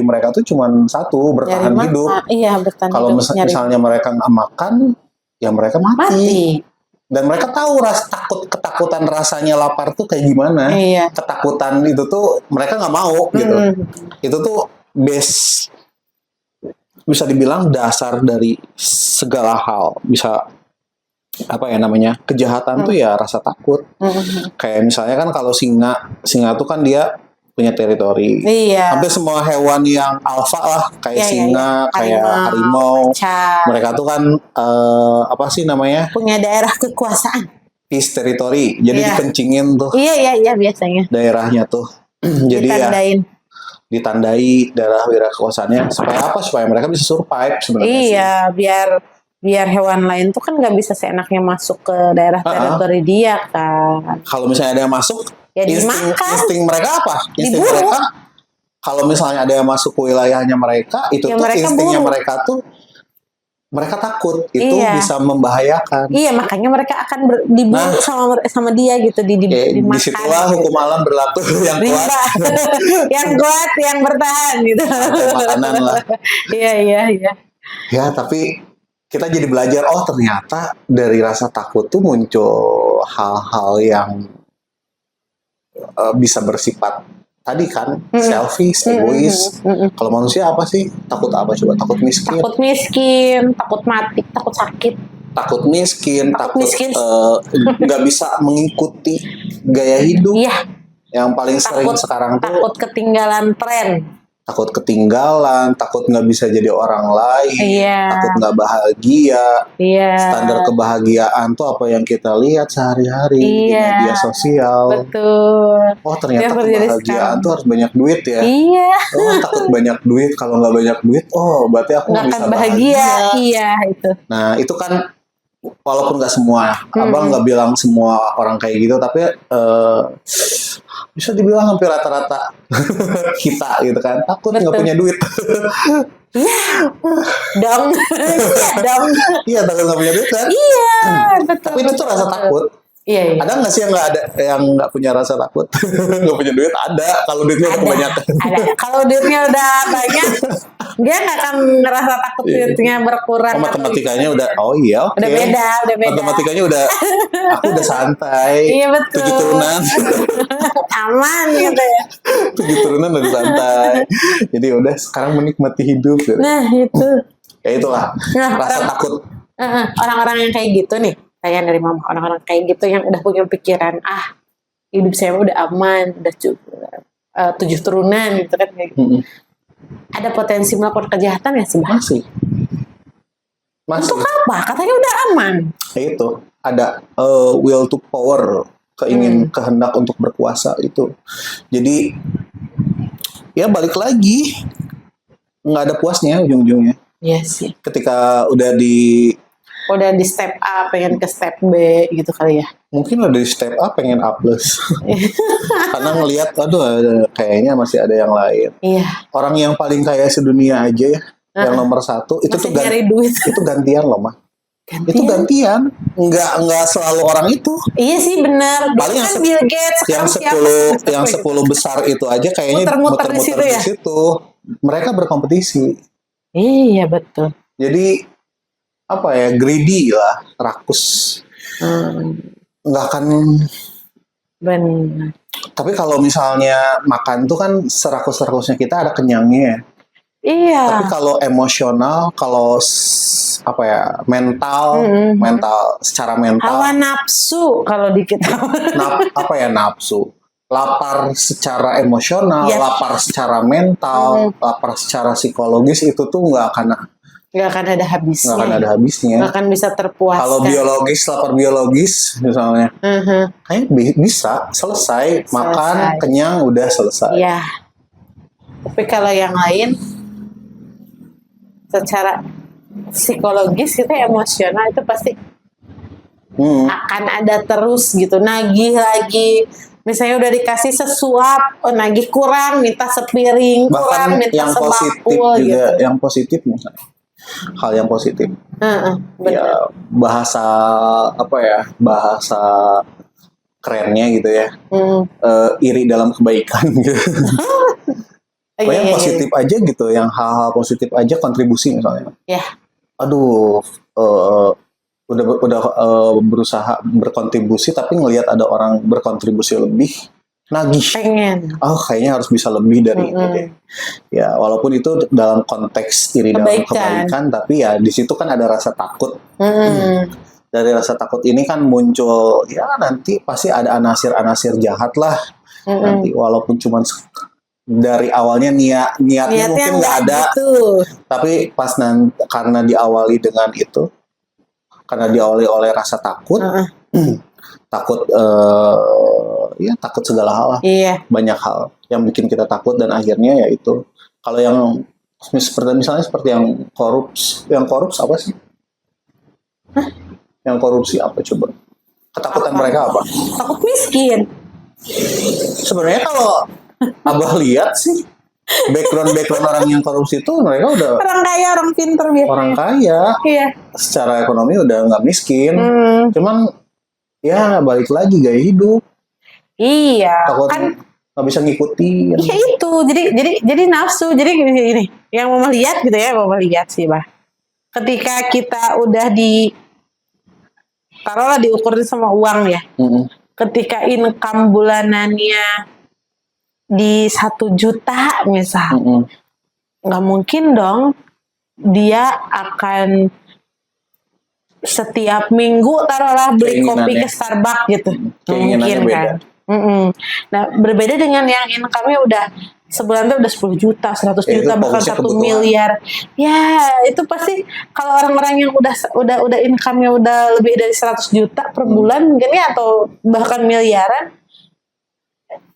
S1: mereka tuh cuma satu,
S2: Nyari
S1: bertahan hidup.
S2: mangsa. Iya, bertahan
S1: Kalau
S2: hidup. Nyari
S1: misalnya mereka nggak makan, ya mereka mati.
S2: mati.
S1: Dan mereka tahu ketakutan rasanya lapar tuh kayak gimana.
S2: Iya.
S1: Ketakutan itu tuh mereka nggak mau gitu. Itu tuh base, bisa dibilang dasar dari segala hal. Bisa kejahatan tuh ya rasa takut. Kayak misalnya kan kalau singa tuh kan dia punya teritori.
S2: Iya.
S1: Hampir semua hewan yang alfa lah, kayak
S2: Iya,
S1: singa,
S2: iya.
S1: kayak harimau.
S2: Macan.
S1: Mereka tuh kan
S2: punya daerah kekuasaan.
S1: Peace territory. Jadi
S2: Iya.
S1: dikencingin tuh
S2: Iya biasanya.
S1: daerahnya tuh. Jadi
S2: Ditandain.
S1: ditandai daerah kekuasaannya supaya apa? Supaya mereka bisa survive sebenarnya.
S2: Iya, biar hewan lain tuh kan nggak bisa seenaknya masuk ke daerah teritori dia kan.
S1: Kalau misalnya ada yang masuk,
S2: Ya dimakan.
S1: insting mereka apa? Insting
S2: Diburu.
S1: mereka, kalau misalnya ada yang masuk ke wilayahnya mereka, itu
S2: Ya,
S1: tuh
S2: mereka
S1: instingnya
S2: buru.
S1: mereka tuh, mereka takut itu
S2: Iya.
S1: bisa membahayakan.
S2: Iya, makanya mereka akan diburu sama dia gitu, dimakan.
S1: Disitulah hukum alam berlaku yang kuat.
S2: Rimba. Yang kuat, yang bertahan gitu.
S1: Makanan lah.
S2: Iya.
S1: Ya, tapi kita jadi belajar, oh ternyata dari rasa takut tuh muncul hal-hal yang bisa bersifat tadi kan, selfish, egois. Kalau manusia apa sih? Takut apa coba? Takut miskin.
S2: Takut miskin, takut mati, takut sakit.
S1: Takut miskin, takut
S2: miskin.
S1: nggak bisa mengikuti gaya hidup.
S2: Iya.
S1: Yang paling sering sekarang tuh
S2: takut ketinggalan tren.
S1: Takut ketinggalan, takut nggak bisa jadi orang lain,
S2: Iya.
S1: takut nggak bahagia.
S2: Iya.
S1: Standar kebahagiaan tuh apa yang kita lihat sehari-hari di
S2: Iya.
S1: media sosial.
S2: Betul.
S1: Oh ternyata
S2: Yang terjadi
S1: kebahagiaan
S2: sekarang.
S1: tuh harus banyak duit ya.
S2: Iya.
S1: Oh takut banyak duit, kalau nggak banyak duit, oh berarti aku
S2: Nggak
S1: nggak
S2: akan
S1: bisa
S2: bahagia. Iya itu.
S1: Nah itu kan walaupun nggak semua, abang nggak bilang semua orang kayak gitu, tapi bisa dibilang hampir rata-rata kita gitu kan, takut nggak
S2: Betul.
S1: punya duit.
S2: Dong. Iya dong.
S1: Iya takut nggak punya duit kan.
S2: Iya. Betul.
S1: Tapi itu tuh rasa takut.
S2: Iya.
S1: Ada nggak sih yang nggak punya rasa takut? Nggak punya duit? Ada. Kalau duitnya udah kebanyakan.
S2: Ada. Kalau duitnya udah banyak, dia nggak akan ngerasa takut duitnya berkurang.
S1: Matematikanya udah, oh iya oke.
S2: Udah beda.
S1: Matematikanya udah, aku udah santai.
S2: Iya betul.
S1: 7 turunan.
S2: Aman gitu ya.
S1: 7 turunan udah santai. Jadi udah sekarang menikmati hidup. Gitu.
S2: Nah itu.
S1: Ya itulah, rasa takut.
S2: Orang-orang yang kayak gitu nih, saya dari mama, orang-orang kayak gitu yang udah punya pikiran, hidup saya udah aman, udah 7 turunan gitu kan kayak gitu. Ada potensi melakukan kejahatan ya sebenarnya.
S1: Masih.
S2: Untuk apa? Katanya udah aman.
S1: Itu ada will to power, kehendak untuk berkuasa itu. Jadi ya balik lagi, nggak ada puasnya ujung-ujungnya.
S2: Iya sih.
S1: Ketika udah di
S2: step A pengen ke step B gitu kali ya.
S1: Mungkin udah di step A pengen A plus. Karena ngelihat kayaknya masih ada yang lain.
S2: Iya.
S1: Orang yang paling kaya sedunia aja ya, yang nomor 1 itu
S2: masih
S1: tuh
S2: nyari duit.
S1: Itu gantian loh mah. Itu gantian, nggak selalu orang itu.
S2: Iya sih benar.
S1: Paling
S2: kan Bill Gates
S1: yang 10 besar itu aja kayaknya
S2: muter-muter di situ.
S1: Mereka berkompetisi.
S2: Iya betul.
S1: Jadi apa ya, greedy lah, rakus. Nggak akan.
S2: Benar.
S1: Tapi kalau misalnya makan tuh kan serakus-rakusnya kita ada kenyangnya.
S2: Iya.
S1: Tapi kalau emosional, kalau secara mental.
S2: Hawa nafsu kalau di kita.
S1: Nafsu. Lapar secara emosional, lapar secara mental, lapar secara psikologis itu tuh nggak akan ada habisnya.
S2: Nggak akan bisa terpuaskan.
S1: Kalau lapar biologis misalnya, kayaknya bisa selesai. Makan kenyang udah selesai.
S2: Iya. Tapi kalau yang lain, secara psikologis itu emosional itu pasti akan ada terus gitu, nagih lagi. Misalnya udah dikasih sesuap, nagih kurang, minta sepiring,
S1: bahkan
S2: kurang, minta
S1: yang positif
S2: sebakul
S1: juga,
S2: gitu.
S1: yang positif misalnya. hal yang positif.
S2: Benar.
S1: Ya bahasa apa ya, bahasa kerennya gitu ya, iri dalam kebaikan gitu.
S2: Iya,
S1: Pokoknya
S2: iya, iya.
S1: positif aja gitu, yang hal-hal positif aja kontribusi misalnya.
S2: Ya.
S1: Aduh, udah berusaha berkontribusi tapi ngelihat ada orang berkontribusi lebih, nagih.
S2: Pengen.
S1: Oh, kayaknya harus bisa lebih dari ini deh. Ya, walaupun itu dalam konteks iri dalam kebaikan, tapi ya di situ kan ada rasa takut. Dari rasa takut ini kan muncul, ya nanti pasti ada anasir-anasir jahat lah. Nanti walaupun cuma dari awalnya niatnya mungkin nggak ada,
S2: gitu.
S1: tapi pas karena diawali dengan itu, karena diawali oleh rasa takut, takut ya takut segala hal lah.
S2: Iya.
S1: Banyak hal yang bikin kita takut dan akhirnya ya itu. Kalau yang misalnya seperti yang korups apa sih? Yang korupsi apa coba? Ketakutan mereka apa?
S2: Takut miskin.
S1: Sebenarnya kalau Abah lihat sih background orang yang korupsi itu mereka udah
S2: orang kaya, orang pinter biasanya.
S1: Orang kaya.
S2: Iya.
S1: Secara ekonomi udah nggak miskin. Cuman ya balik lagi gaya hidup.
S2: Iya.
S1: Takut
S2: kan
S1: nggak bisa ngikutin.
S2: Iya itu. Jadi nafsu. Jadi ini yang mau melihat gitu ya, mau melihat sih, Bah. Ketika kita udah taruhlah diukurin sama uang ya. Ketika income bulanannya di 1 juta misal, nggak mungkin dong dia akan setiap minggu taruhlah beli kopi ke Starbucks gitu. Mungkin kan. Nah, berbeda dengan yang income-nya udah sebulan tuh udah 10 juta, 100 juta, bahkan 1 miliar. Ya, itu pasti kalau orang-orang yang udah income-nya udah lebih dari 100 juta per bulan mungkin ya, atau bahkan miliaran,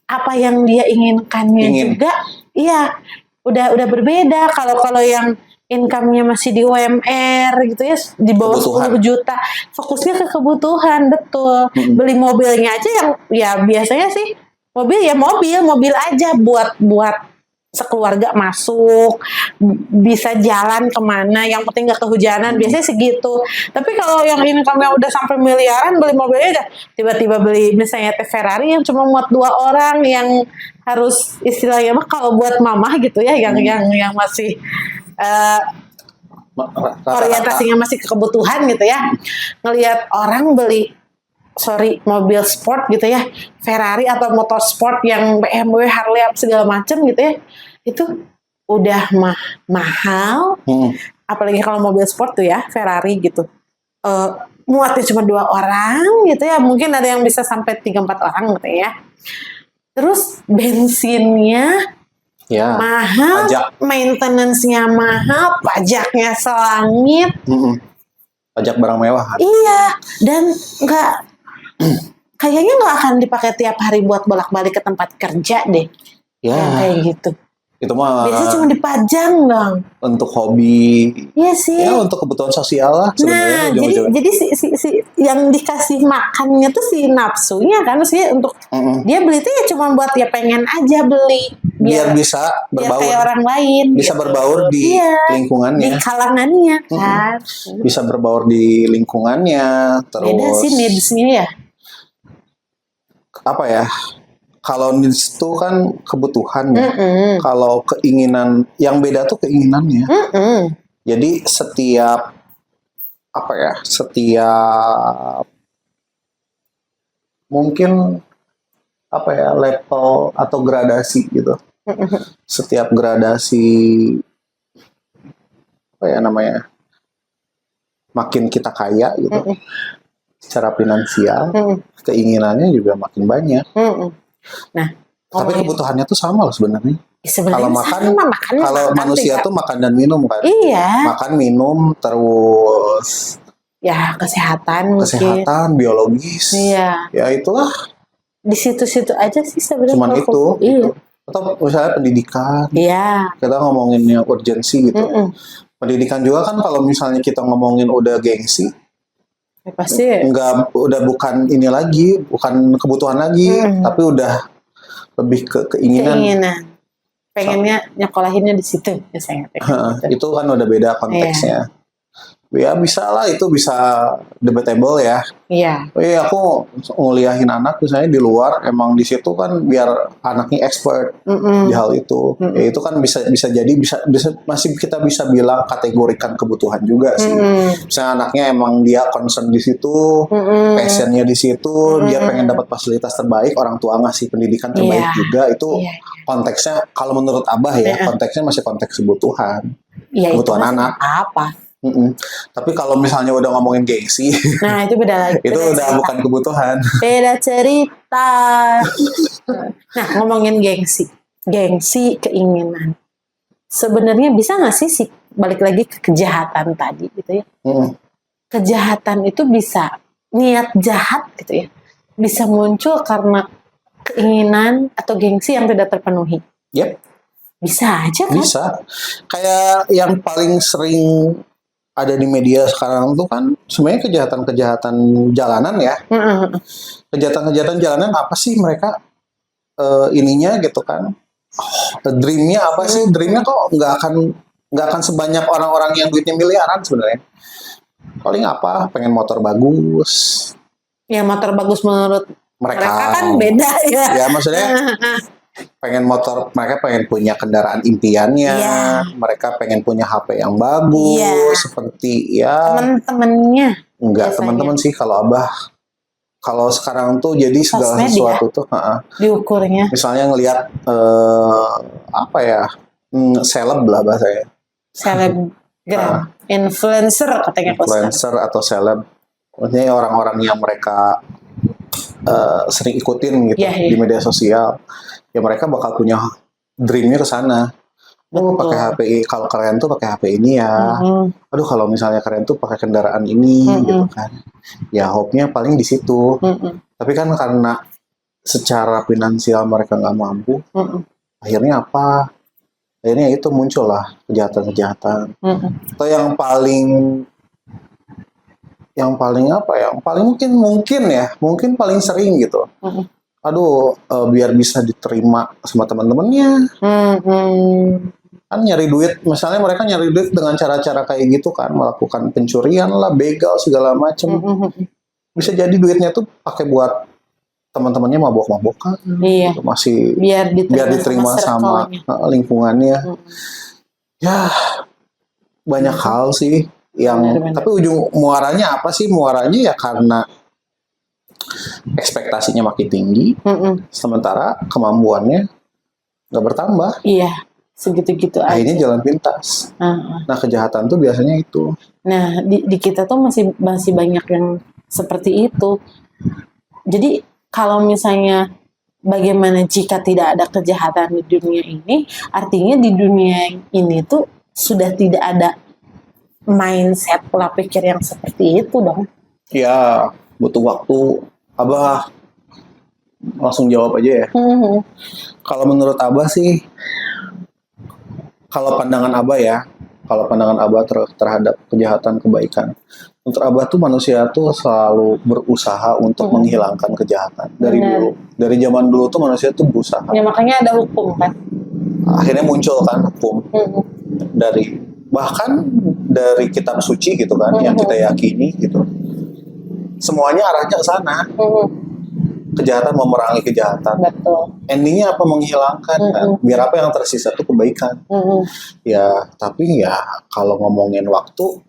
S2: apa yang dia inginkannya juga, iya, udah berbeda. Kalau yang income-nya masih di UMR gitu ya, di bawah 10 juta, fokusnya ke kebutuhan, betul. Beli mobilnya aja yang ya biasanya sih mobil aja buat sekeluarga masuk, bisa jalan kemana, yang penting gak kehujanan, biasanya segitu. Tapi kalau yang income-nya udah sampai miliaran, beli mobilnya udah tiba-tiba beli misalnya Ferrari yang cuma muat 2 orang, yang harus istilahnya mah kalau buat mamah gitu ya, yang masih orientasinya masih ke kebutuhan gitu ya, ngelihat orang beli mobil sport gitu ya, Ferrari atau motor sport yang BMW, Harley segala macam gitu ya, itu udah mahal. Apalagi kalau mobil sport tuh ya, Ferrari gitu, muatnya cuma 2 orang gitu ya, mungkin ada yang bisa sampai 3-4 orang gitu ya. Terus bensinnya mahal, maintenance-nya mahal, pajaknya selangit.
S1: Pajak barang mewah.
S2: Iya, dan kayaknya nggak akan dipakai tiap hari buat bolak-balik ke tempat kerja deh. Ya. Yang kayak gitu.
S1: Itu mah
S2: biasanya cuma dipajang dong.
S1: Untuk hobi.
S2: Iya sih.
S1: Ya untuk kebutuhan sosial lah sebenarnya.
S2: Nah, jadi si yang dikasih makannya tuh si nafsunya kan, maksudnya untuk dia beli tuh ya cuma buat ya pengen aja beli.
S1: Biar bisa berbaur.
S2: Biar kayak orang lain.
S1: Bisa gitu. Berbaur di lingkungannya.
S2: Di kalangannya kan.
S1: Bisa berbaur di lingkungannya. Terus.
S2: Beda sih needs-nya ya.
S1: Apa ya? Kalau needs itu kan kebutuhan ya. Kalau keinginan, yang beda tuh keinginannya. Jadi setiap mungkin level atau gradasi gitu. Setiap gradasi makin kita kaya gitu. Secara finansial, keinginannya juga makin banyak.
S2: Nah,
S1: tapi kebutuhannya tuh sama loh sebenarnya.
S2: Kalau
S1: manusia tuh makan dan minum kan.
S2: Iya.
S1: Makan, minum, terus
S2: ya kesehatan,
S1: biologis.
S2: Iya.
S1: Ya itulah.
S2: Di situ-situ aja sih sebenarnya.
S1: Cuman itu. Atau misalnya pendidikan.
S2: Iya.
S1: Kita ngomongin yang urgensi gitu. Pendidikan juga kan kalau misalnya kita ngomongin udah gengsi.
S2: Pasti
S1: udah bukan ini lagi, bukan kebutuhan lagi, tapi udah lebih ke keinginan.
S2: pengennya nyekolahinnya di situ misalnya kayak gitu.
S1: Itu kan udah beda konteksnya. Ya bisa lah, itu bisa debatable ya.
S2: Iya.
S1: Aku nguliahin anak misalnya di luar, emang di situ kan biar anaknya expert di hal itu. Ya itu kan bisa jadi bisa masih kita bisa bilang kategorikan kebutuhan juga sih. Misalnya anaknya emang dia concern di situ, passionnya di situ, dia pengen dapat fasilitas terbaik, orang tua ngasih pendidikan terbaik juga. Itu konteksnya kalau menurut Abah ya, konteksnya masih konteks kebutuhan.
S2: Iya,
S1: kebutuhan
S2: itu
S1: anak.
S2: apa?
S1: Tapi kalau misalnya udah ngomongin gengsi,
S2: nah itu beda lagi.
S1: itu udah cerita. Bukan kebutuhan.
S2: Beda cerita. Nah ngomongin gengsi keinginan. Sebenarnya bisa nggak sih balik lagi ke kejahatan tadi gitu ya? Kejahatan itu bisa niat jahat gitu ya, bisa muncul karena keinginan atau gengsi yang tidak terpenuhi.
S1: Yep.
S2: Bisa aja kan?
S1: Bisa. Kayak yang paling sering ada di media sekarang tuh kan sebenarnya kejahatan jalanan ya. Kejahatan jalanan apa sih mereka ininya gitu kan? Dreamnya apa sih? Dreamnya kok nggak akan sebanyak orang-orang yang duitnya miliaran sebenarnya. Paling apa? Pengen motor bagus.
S2: Ya motor bagus menurut mereka kan beda ya.
S1: Ya maksudnya mereka pengen punya kendaraan impiannya, mereka pengen punya HP yang bagus, seperti ya
S2: teman-temannya.
S1: Enggak, teman-teman sih kalau Abah, kalau sekarang tuh jadi segala sesuatu tuh
S2: diukurnya.
S1: Misalnya ngelihat apa ya, seleb lah bahasanya.
S2: Selebgram, influencer katanya.
S1: Influencer atau seleb, maksudnya orang-orang yang mereka sering ikutin gitu di media sosial. Ya mereka bakal punya dreamnya ke sana. Pakai HP, kalau keren tuh pakai HP ini ya. Aduh kalau misalnya keren tuh pakai kendaraan ini gitu kan. Ya hope-nya paling di situ. Tapi kan karena secara finansial mereka nggak mampu, akhirnya apa? Akhirnya itu muncul lah kejahatan-kejahatan. Atau yang paling apa ya? Yang paling mungkin paling sering gitu. Aduh, biar bisa diterima sama teman-temannya. Kan nyari duit, misalnya mereka nyari duit dengan cara-cara kayak gitu kan, melakukan pencurian lah, begal segala macem. Bisa jadi duitnya tuh pakai buat teman-temannya mabok-mabokan. Gitu. Masih biar diterima sama lingkungannya. Ya, banyak hal sih yang tapi ujung muaranya apa sih? Muaranya ya karena ekspektasinya makin tinggi, sementara kemampuannya nggak bertambah.
S2: Iya, segitu-gitu aja.
S1: Akhirnya jalan pintas. Nah, kejahatan tuh biasanya itu.
S2: Nah, di kita tuh masih banyak yang seperti itu. Jadi, kalau misalnya bagaimana jika tidak ada kejahatan di dunia ini, artinya di dunia ini tuh sudah tidak ada mindset pola pikir yang seperti itu dong.
S1: Ya, butuh waktu. Abah langsung jawab aja ya. Kalau menurut Abah sih, kalau pandangan Abah terhadap kejahatan kebaikan, menurut Abah tuh manusia tuh selalu berusaha untuk menghilangkan kejahatan dari dulu. Dari zaman dulu tuh manusia tuh berusaha.
S2: Ya makanya ada hukum kan.
S1: Akhirnya muncul kan hukum bahkan dari kitab suci gitu kan, yang kita yakini gitu. Semuanya arahnya ke sana. Kejahatan memerangi kejahatan.
S2: Betul.
S1: Endingnya apa? Menghilangkan kan. Biar apa yang tersisa itu kebaikan. Ya, tapi ya kalau ngomongin waktu,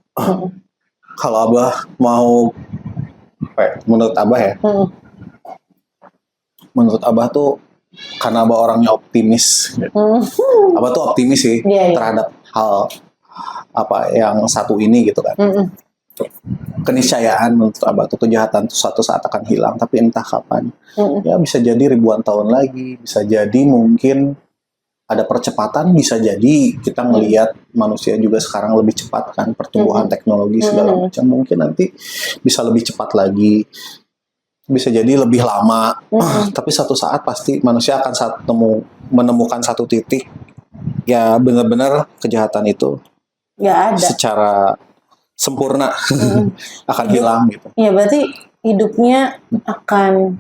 S1: kalau Abah mau, menurut Abah ya, menurut Abah tuh karena Abah orangnya optimis. Abah tuh optimis sih terhadap hal apa yang satu ini gitu kan. Keniscayaan menurut Abah tuh kejahatan tuh suatu saat akan hilang, tapi entah kapan. Ya bisa jadi ribuan tahun lagi, bisa jadi mungkin ada percepatan, bisa jadi kita ngelihat manusia juga sekarang lebih cepat kan, pertumbuhan teknologi segala macam, mungkin nanti bisa lebih cepat lagi, bisa jadi lebih lama. Tapi satu saat pasti manusia akan menemukan satu titik ya benar-benar kejahatan itu
S2: nggak ada
S1: secara sempurna akan hilang gitu.
S2: Ya berarti hidupnya akan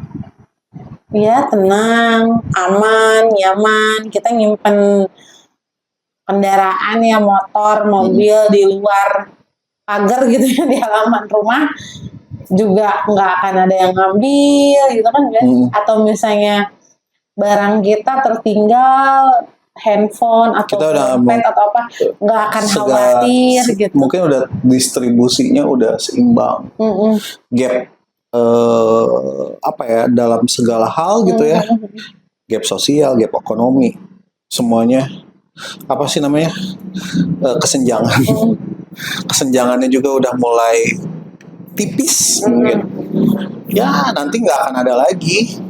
S2: ya tenang, aman, nyaman. Kita nyimpen kendaraan ya, motor, mobil di luar pagar gitu ya, di halaman rumah juga nggak akan ada yang ngambil gitu kan ya. Atau misalnya barang kita tertinggal, handphone atau
S1: Kita udah
S2: dompet atau apa, nggak akan khawatir gitu.
S1: Mungkin udah distribusinya udah seimbang. Gap apa ya, dalam segala hal gitu ya, gap sosial, gap ekonomi, semuanya apa sih namanya, kesenjangan. Kesenjangannya juga udah mulai tipis mungkin. Ya nanti nggak akan ada lagi.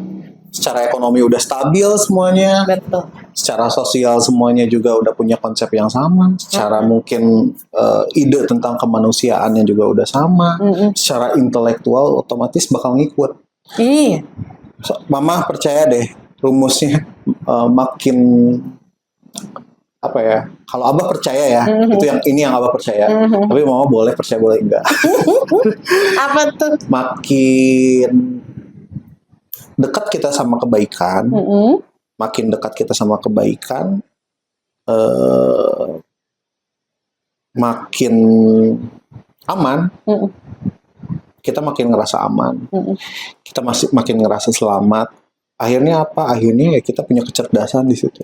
S1: Secara ekonomi udah stabil semuanya.
S2: Betul.
S1: Secara sosial semuanya juga udah punya konsep yang sama. Secara mungkin ide tentang kemanusiaannya juga udah sama. Secara intelektual otomatis bakal ngikut.
S2: Iya.
S1: Mama percaya deh rumusnya, makin apa ya? Kalau Abah percaya ya, itu yang Abah percaya. Tapi Mama boleh percaya boleh enggak.
S2: Apa tuh?
S1: Makin dekat kita sama kebaikan, makin dekat kita sama kebaikan, makin aman. Kita makin ngerasa aman. Kita makin ngerasa selamat. Akhirnya apa? Akhirnya ya kita punya kecerdasan di situ.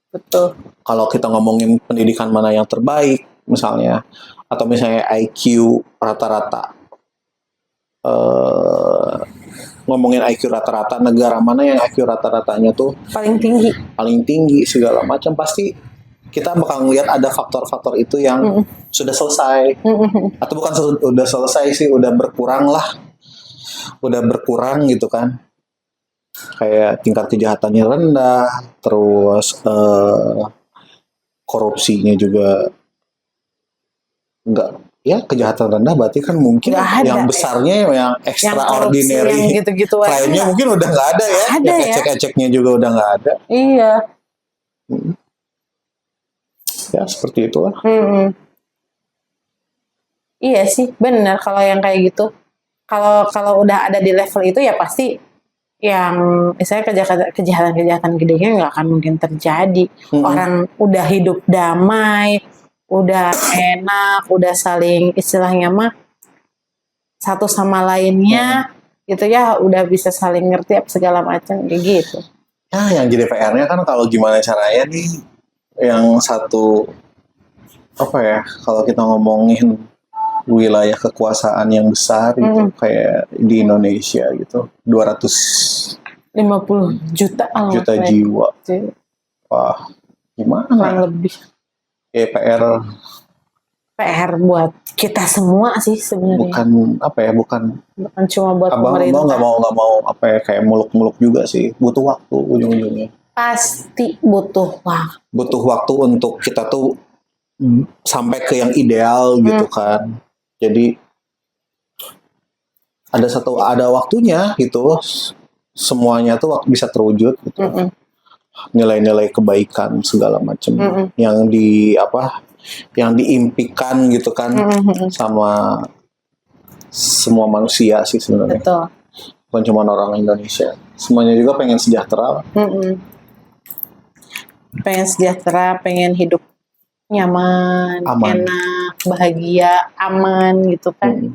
S2: Betul.
S1: Kalau kita ngomongin pendidikan mana yang terbaik, misalnya, atau misalnya IQ rata-rata, ngomongin IQ rata-rata, negara mana yang IQ rata-ratanya tuh
S2: paling tinggi
S1: segala macam, pasti kita bakal ngeliat ada faktor-faktor itu yang sudah selesai, atau bukan sudah selesai sih, udah berkurang gitu kan. Kayak tingkat kejahatannya rendah, terus korupsinya juga enggak. Ya kejahatan rendah berarti kan mungkin yang besarnya yang extraordinary
S2: yang gitu-gitu
S1: lainnya mungkin udah nggak ada ya. Yang ecek-eceknya juga udah nggak ada.
S2: Iya.
S1: Ya seperti itulah.
S2: Iya sih, benar kalau yang kayak gitu. Kalau udah ada di level itu ya pasti yang misalnya kejahatan gedenya nggak akan mungkin terjadi. Orang udah hidup damai, udah enak, udah saling istilahnya mah satu sama lainnya gitu ya, udah bisa saling ngerti apa segala macam kayak gitu.
S1: Ya yang jadi PR-nya kan kalau gimana caranya nih yang satu apa ya, kalau kita ngomongin wilayah kekuasaan yang besar gitu kayak di Indonesia gitu 250
S2: juta
S1: jiwa. Wah, gimana?
S2: Kurang lebih. PR buat kita semua sih sebenarnya.
S1: Bukan
S2: cuma buat pemerintah.
S1: Nggak mau apa ya, kayak muluk-muluk juga sih. Butuh waktu ujung-ujungnya.
S2: Pasti butuh waktu.
S1: Butuh waktu untuk kita tuh sampai ke yang ideal gitu kan. Jadi ada waktunya gitu. Semuanya tuh bisa terwujud gitu. Nilai-nilai kebaikan segala macam yang diimpikan gitu kan sama semua manusia sih sebenarnya.
S2: Betul.
S1: Bukan cuma orang Indonesia, semuanya juga pengen sejahtera.
S2: Pengen sejahtera, pengen hidup nyaman, enak, bahagia, aman gitu kan.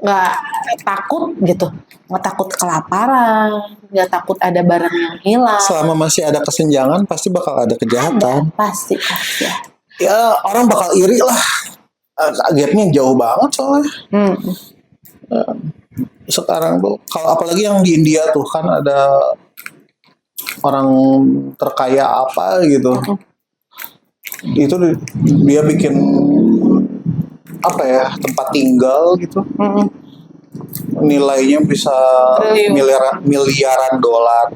S2: Nggak takut gitu, nggak takut kelaparan, nggak takut ada barang yang hilang.
S1: Selama masih ada kesenjangan pasti bakal ada kejahatan.
S2: Pasti.
S1: Ya orang bakal iri lah, gapnya jauh banget soalnya. Sekarang tuh kalau apalagi yang di India tuh kan ada orang terkaya apa gitu, itu dia bikin apa ya, tempat tinggal gitu, nilainya bisa miliaran dolar,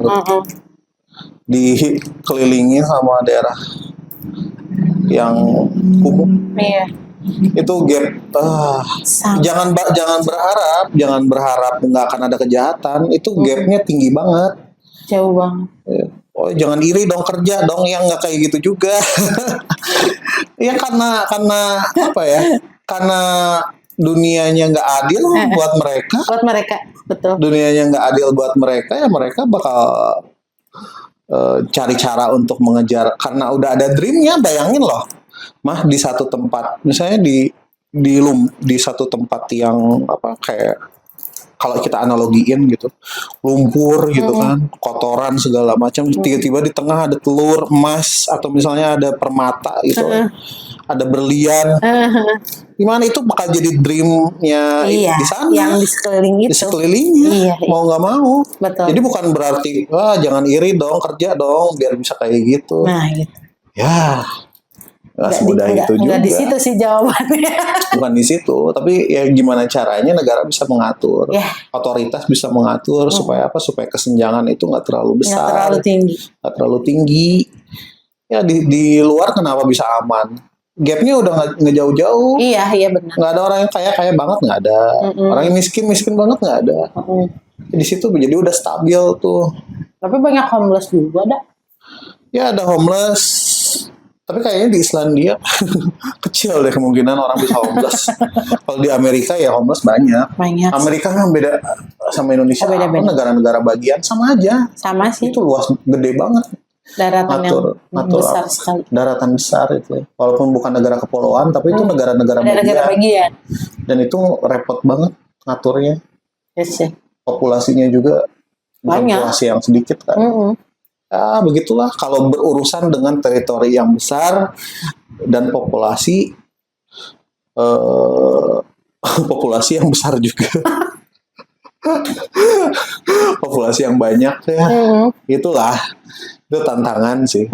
S1: dikelilingi sama daerah yang kumuh.
S2: Iya.
S1: Itu gap. Jangan berharap nggak akan ada kejahatan. Itu gapnya tinggi banget.
S2: Jauh banget.
S1: Oh, jangan iri dong, kerja dong, yang nggak kayak gitu juga. Ya karena apa ya? Karena dunianya nggak adil buat mereka.
S2: betul.
S1: dunianya nggak adil buat mereka, ya mereka bakal cari cara untuk mengejar, karena udah ada dreamnya. Bayangin loh, mah di satu tempat, misalnya di satu tempat yang apa, kayak kalau kita analogiin gitu, lumpur gitu kan, kotoran segala macam, tiba-tiba di tengah ada telur emas, atau misalnya ada permata gitu, ada berlian. Gimana itu bakal jadi dreamnya
S2: Iya,
S1: di sana,
S2: yang di sekeliling
S1: di
S2: itu.
S1: sekelilingnya.
S2: Iya, iya.
S1: Mau nggak mau.
S2: Betul.
S1: Jadi bukan berarti wah jangan iri dong, kerja dong biar bisa kayak gitu.
S2: Nah, gitu.
S1: Ya nggak semudah itu juga.
S2: Nggak di situ sih jawabannya.
S1: Bukan di situ, tapi ya gimana caranya negara bisa mengatur,
S2: Ya.
S1: otoritas bisa mengatur supaya apa? Supaya kesenjangan itu nggak terlalu
S2: Nggak
S1: besar,
S2: terlalu tinggi.
S1: nggak terlalu tinggi. Ya di luar kenapa bisa aman? Gapnya udah nggak jauh-jauh.
S2: Iya benar.
S1: Nggak ada orang yang kaya banget, nggak ada. Orang yang miskin banget nggak ada. Di situ jadi udah stabil tuh.
S2: Tapi banyak homeless juga ada.
S1: Ya ada homeless. Tapi kayaknya di Islandia kecil deh kemungkinan orang bisa homeless. Kalau di Amerika ya homeless banyak.
S2: Banyak.
S1: Amerika kan beda sama Indonesia.
S2: Beda-beda.
S1: Negara-negara bagian sama aja.
S2: Sama sih.
S1: Itu luas, gede banget.
S2: Daratan yang besar sekali.
S1: Daratan besar itu. Walaupun bukan negara kepulauan, tapi itu negara-negara
S2: bagian.
S1: Dan itu repot banget ngaturnya.
S2: Yes, sih.
S1: Populasinya juga
S2: banyak.
S1: Populasi yang sedikit kan. Ya begitulah kalau berurusan dengan teritori yang besar dan populasi populasi yang besar juga. Populasi yang banyak ya. Itulah, itu tantangan sih.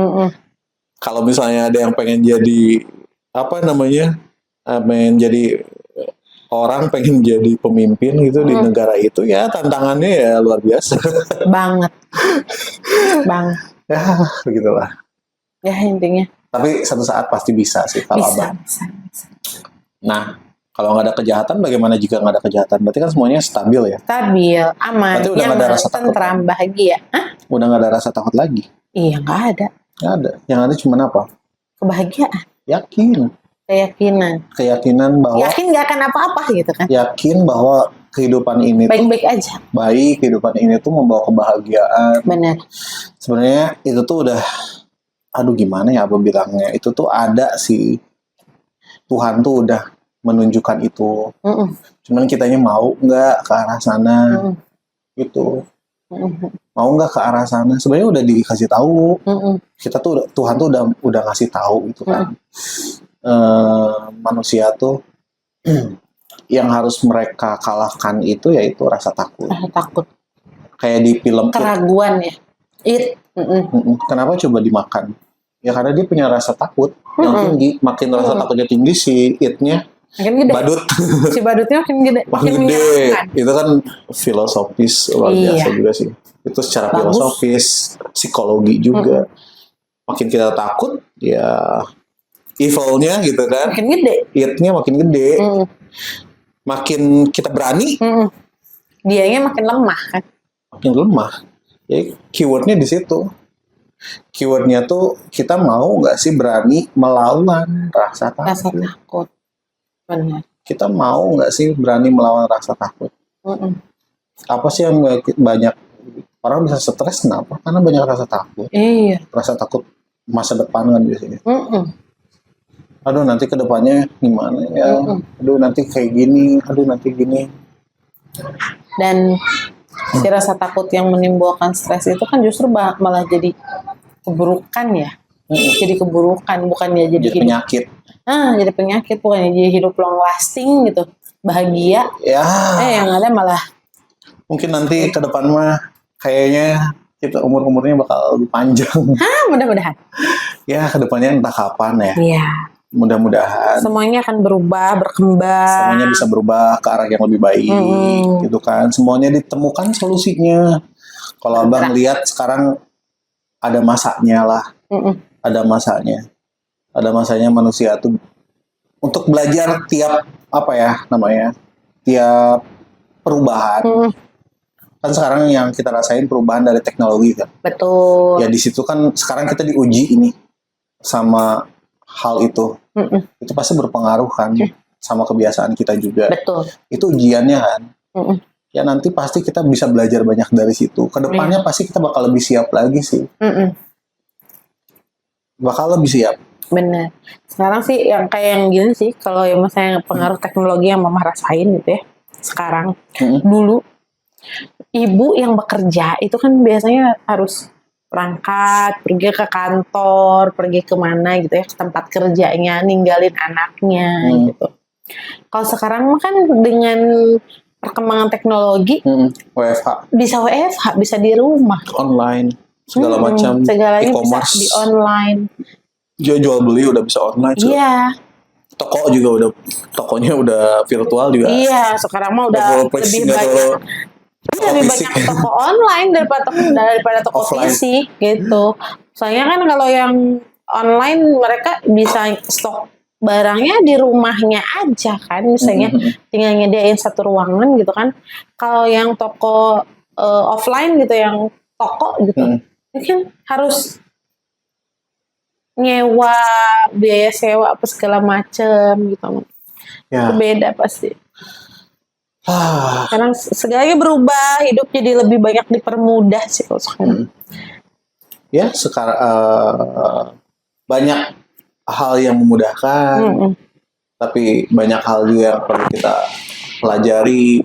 S1: Kalau misalnya ada yang pengen jadi apa namanya, pengen jadi orang, pengen jadi pemimpin gitu di negara itu, ya tantangannya ya luar biasa.
S2: Banget.
S1: Ya begitulah.
S2: Ya intinya.
S1: Tapi satu saat pasti bisa sih kalau Abang.
S2: Bisa.
S1: Nah, kalau nggak ada kejahatan, bagaimana jika nggak ada kejahatan? Berarti kan semuanya stabil ya?
S2: Stabil, aman,
S1: berarti udah nggak ada rasa takut,
S2: tentram, bahagia. Hah?
S1: Udah nggak ada rasa takut lagi?
S2: Iya, nggak ada.
S1: Nggak ada. Yang ada cuma apa?
S2: Kebahagiaan.
S1: Keyakinan bahwa
S2: yakin nggak akan apa-apa gitu kan?
S1: Yakin bahwa kehidupan ini
S2: baik-baik aja.
S1: Baik, kehidupan ini tuh membawa kebahagiaan.
S2: Benar.
S1: Sebenarnya itu tuh udah, aduh gimana ya Abang bilangnya, itu tuh ada sih. Tuhan tuh udah menunjukkan itu. Cuman kitanya mau nggak ke arah sana. Gitu. Mau nggak ke arah sana? Sebenarnya udah dikasih tahu. Kita tuh Tuhan tuh udah ngasih tahu gitu kan. Manusia tuh yang harus mereka kalahkan itu yaitu rasa takut.
S2: Takut.
S1: Kayak di film
S2: keraguan ya.
S1: Kenapa coba dimakan? Ya karena dia punya rasa takut yang tinggi. Makin rasa takutnya tinggi, si it-nya
S2: makin gede.
S1: Badut.
S2: Si badutnya makin gede.
S1: Makin gede. Itu kan filosofis luar biasa juga sih. Itu secara filosofis, psikologi juga. Makin kita takut, ya evil-nya gitu kan.
S2: Makin gede.
S1: It-nya makin gede. Makin kita berani,
S2: dianya makin lemah kan.
S1: Makin lemah. Jadi keywordnya di situ. Keywordnya tuh kita mau nggak sih berani melawan rasa takut.
S2: Rasa takut. Benar.
S1: Kita mau nggak sih berani melawan rasa takut. Apa sih yang banyak orang bisa stres, kenapa? Karena banyak rasa takut.
S2: Iya.
S1: Rasa takut masa depan kan biasanya. Aduh nanti ke depannya gimana ya. Aduh nanti kayak gini. Aduh nanti gini.
S2: Dan si rasa takut yang menimbulkan stres itu kan justru malah jadi keburukan ya. Jadi keburukan, bukannya jadi
S1: penyakit.
S2: Jadi penyakit, bukannya jadi hidup long lasting gitu. Bahagia.
S1: Ya.
S2: Yang ada malah.
S1: Mungkin nanti ke depan mah kayaknya kita umurnya bakal lebih panjang.
S2: Mudah-mudahan.
S1: Ya ke depannya entah kapan ya.
S2: Iya.
S1: Mudah-mudahan
S2: semuanya akan berubah, berkembang.
S1: Semuanya bisa berubah ke arah yang lebih baik, gitu kan. Semuanya ditemukan solusinya. Kalau Abang lihat sekarang ada masanya lah, ada masanya manusia tuh untuk belajar tiap tiap perubahan. Kan sekarang yang kita rasain perubahan dari teknologi kan.
S2: Betul.
S1: Ya di situ kan sekarang kita diuji ini sama hal itu. Itu pasti berpengaruh kan sama kebiasaan kita juga.
S2: Betul.
S1: Itu ujiannya kan. ya nanti pasti kita bisa belajar banyak dari situ. Kedepannya pasti kita bakal lebih siap lagi sih. Bakal lebih siap.
S2: Bener. Sekarang sih yang kayak yang gini sih, kalau yang misalnya pengaruh teknologi yang mama rasain gitu ya. Sekarang, dulu ibu yang bekerja itu kan biasanya harus berangkat, pergi ke kantor, pergi kemana gitu ya, ke tempat kerjanya, ninggalin anaknya gitu. Kalau sekarang mah kan dengan perkembangan teknologi,
S1: WFH,
S2: bisa di rumah,
S1: online, segala macam,
S2: segalanya bisa
S1: e-commerce,
S2: di online.
S1: jual beli udah bisa online.
S2: Iya.
S1: Toko juga tokonya udah virtual juga.
S2: Iya, sekarang mah udah lebih banyak. Lebih banyak toko online daripada toko fisik gitu. Soalnya kan kalau yang online mereka bisa stok barangnya di rumahnya aja kan, misalnya tinggal nyediain satu ruangan gitu kan. Kalau yang toko offline gitu, yang toko gitu, ini kan harus nyewa, biaya sewa apa segala macem gitu. Itu beda pasti. Sekarang segalanya berubah, hidup jadi lebih banyak dipermudah sih kalau sekarang.
S1: Ya sekarang banyak hal yang memudahkan, tapi banyak hal juga yang perlu kita pelajari,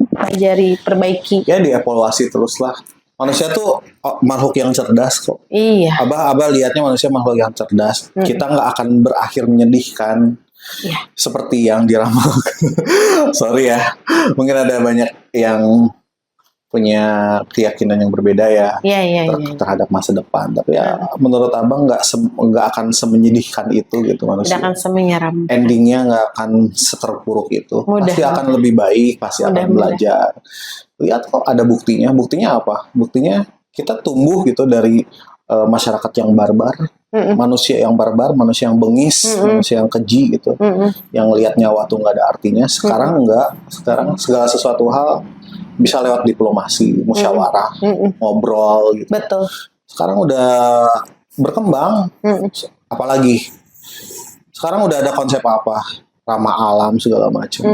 S2: perbaiki.
S1: Ya dievaluasi terus lah. Manusia tuh makhluk yang cerdas kok.
S2: Iya.
S1: Abah lihatnya manusia makhluk yang cerdas. Kita nggak akan berakhir menyedihkan. Seperti yang diramalkan. Sorry ya, mungkin ada banyak yang punya keyakinan yang berbeda ya, terhadap masa depan. Tapi ya menurut abang nggak akan semenyedihkan itu gitu manusia.
S2: Tidak akan semenyeramkan.
S1: Endingnya nggak akan seterpuruk itu. Pasti akan lebih baik, pasti akan belajar. Lihat kok ada buktinya. Buktinya apa? Buktinya kita tumbuh gitu dari masyarakat yang barbar, manusia yang barbar, manusia yang bengis, manusia yang keji gitu, yang lihat nyawa tuh nggak ada artinya. Sekarang enggak. Sekarang segala sesuatu hal bisa lewat diplomasi, musyawarah, ngobrol gitu.
S2: Betul.
S1: Sekarang udah berkembang. Apalagi sekarang udah ada konsep apa? Ramah alam segala macam.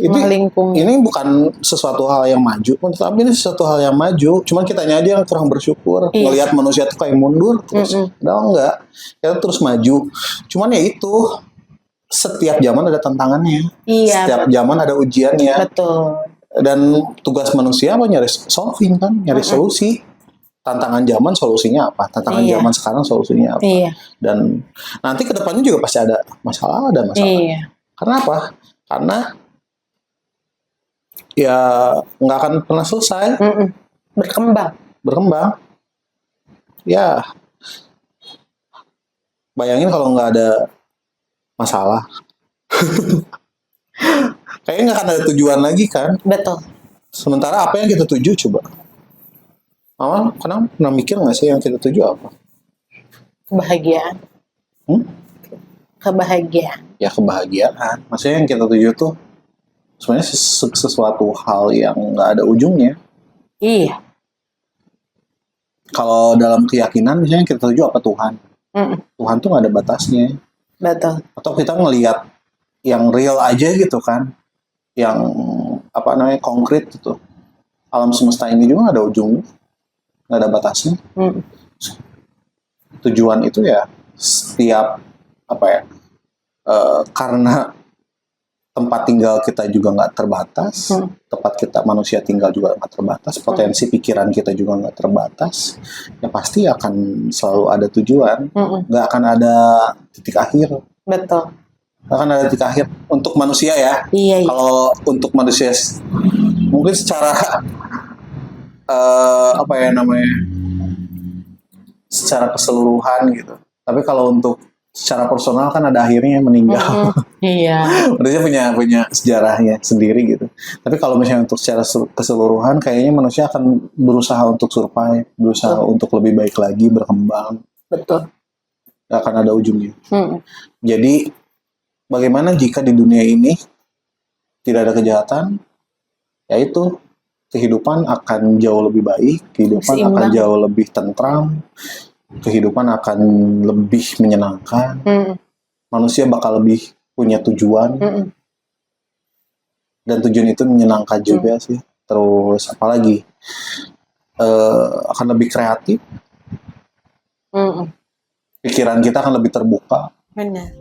S1: Ini bukan sesuatu hal yang maju, tapi ini sesuatu hal yang maju. Cuman kitanya aja yang kurang bersyukur, ngelihat manusia tuh kayak mundur terus. Padahal enggak, kita terus maju. Cuman ya itu, setiap zaman ada tantangannya. Setiap zaman ada ujiannya.
S2: Betul.
S1: Dan tugas manusia apa? Nyari solving kan, nyari solusi. Tantangan zaman solusinya apa? Tantangan zaman sekarang solusinya apa? Dan nanti kedepannya juga pasti ada masalah. Karena apa? Karena ya nggak akan pernah selesai. Berkembang. Ya, bayangin kalau nggak ada masalah. Kayaknya nggak akan ada tujuan lagi kan?
S2: Betul.
S1: Sementara apa yang kita tuju coba? Mama, pernah mikir nggak sih yang kita tuju apa?
S2: Kebahagiaan. Kebahagiaan.
S1: Ya kebahagiaan. Maksudnya yang kita tuju tuh sebenarnya sesuatu hal yang nggak ada ujungnya.
S2: Iya.
S1: Kalau dalam keyakinan misalnya kita tuju apa? Tuhan. Tuhan tuh nggak ada batasnya.
S2: Betul.
S1: Atau kita ngelihat yang real aja gitu kan, yang konkret gitu. Alam semesta ini juga nggak ada ujungnya, nggak ada batasnya. Tujuan itu ya setiap karena tempat tinggal kita juga nggak terbatas, tempat kita manusia tinggal juga nggak terbatas, potensi pikiran kita juga nggak terbatas, ya pasti akan selalu ada tujuan, nggak akan ada titik akhir.
S2: Betul.
S1: Nggak akan ada titik akhir untuk manusia ya.
S2: Iya.
S1: Kalau untuk manusia mungkin secara secara keseluruhan gitu. Tapi kalau untuk secara personal kan ada akhirnya meninggal.
S2: Iya.
S1: Manusia punya sejarahnya sendiri gitu. Tapi kalau misalnya untuk secara keseluruhan, kayaknya manusia akan berusaha untuk survive, berusaha untuk lebih baik lagi, berkembang.
S2: Betul.
S1: Gak akan ada ujungnya. Jadi bagaimana jika di dunia ini tidak ada kejahatan? Yaitu kehidupan akan jauh lebih baik, kehidupan akan jauh lebih tentram, kehidupan akan lebih menyenangkan, manusia bakal lebih punya tujuan, dan tujuan itu menyenangkan juga sih. terus apalagi akan lebih kreatif,
S2: Mm-mm.
S1: pikiran kita akan lebih terbuka.
S2: Benar.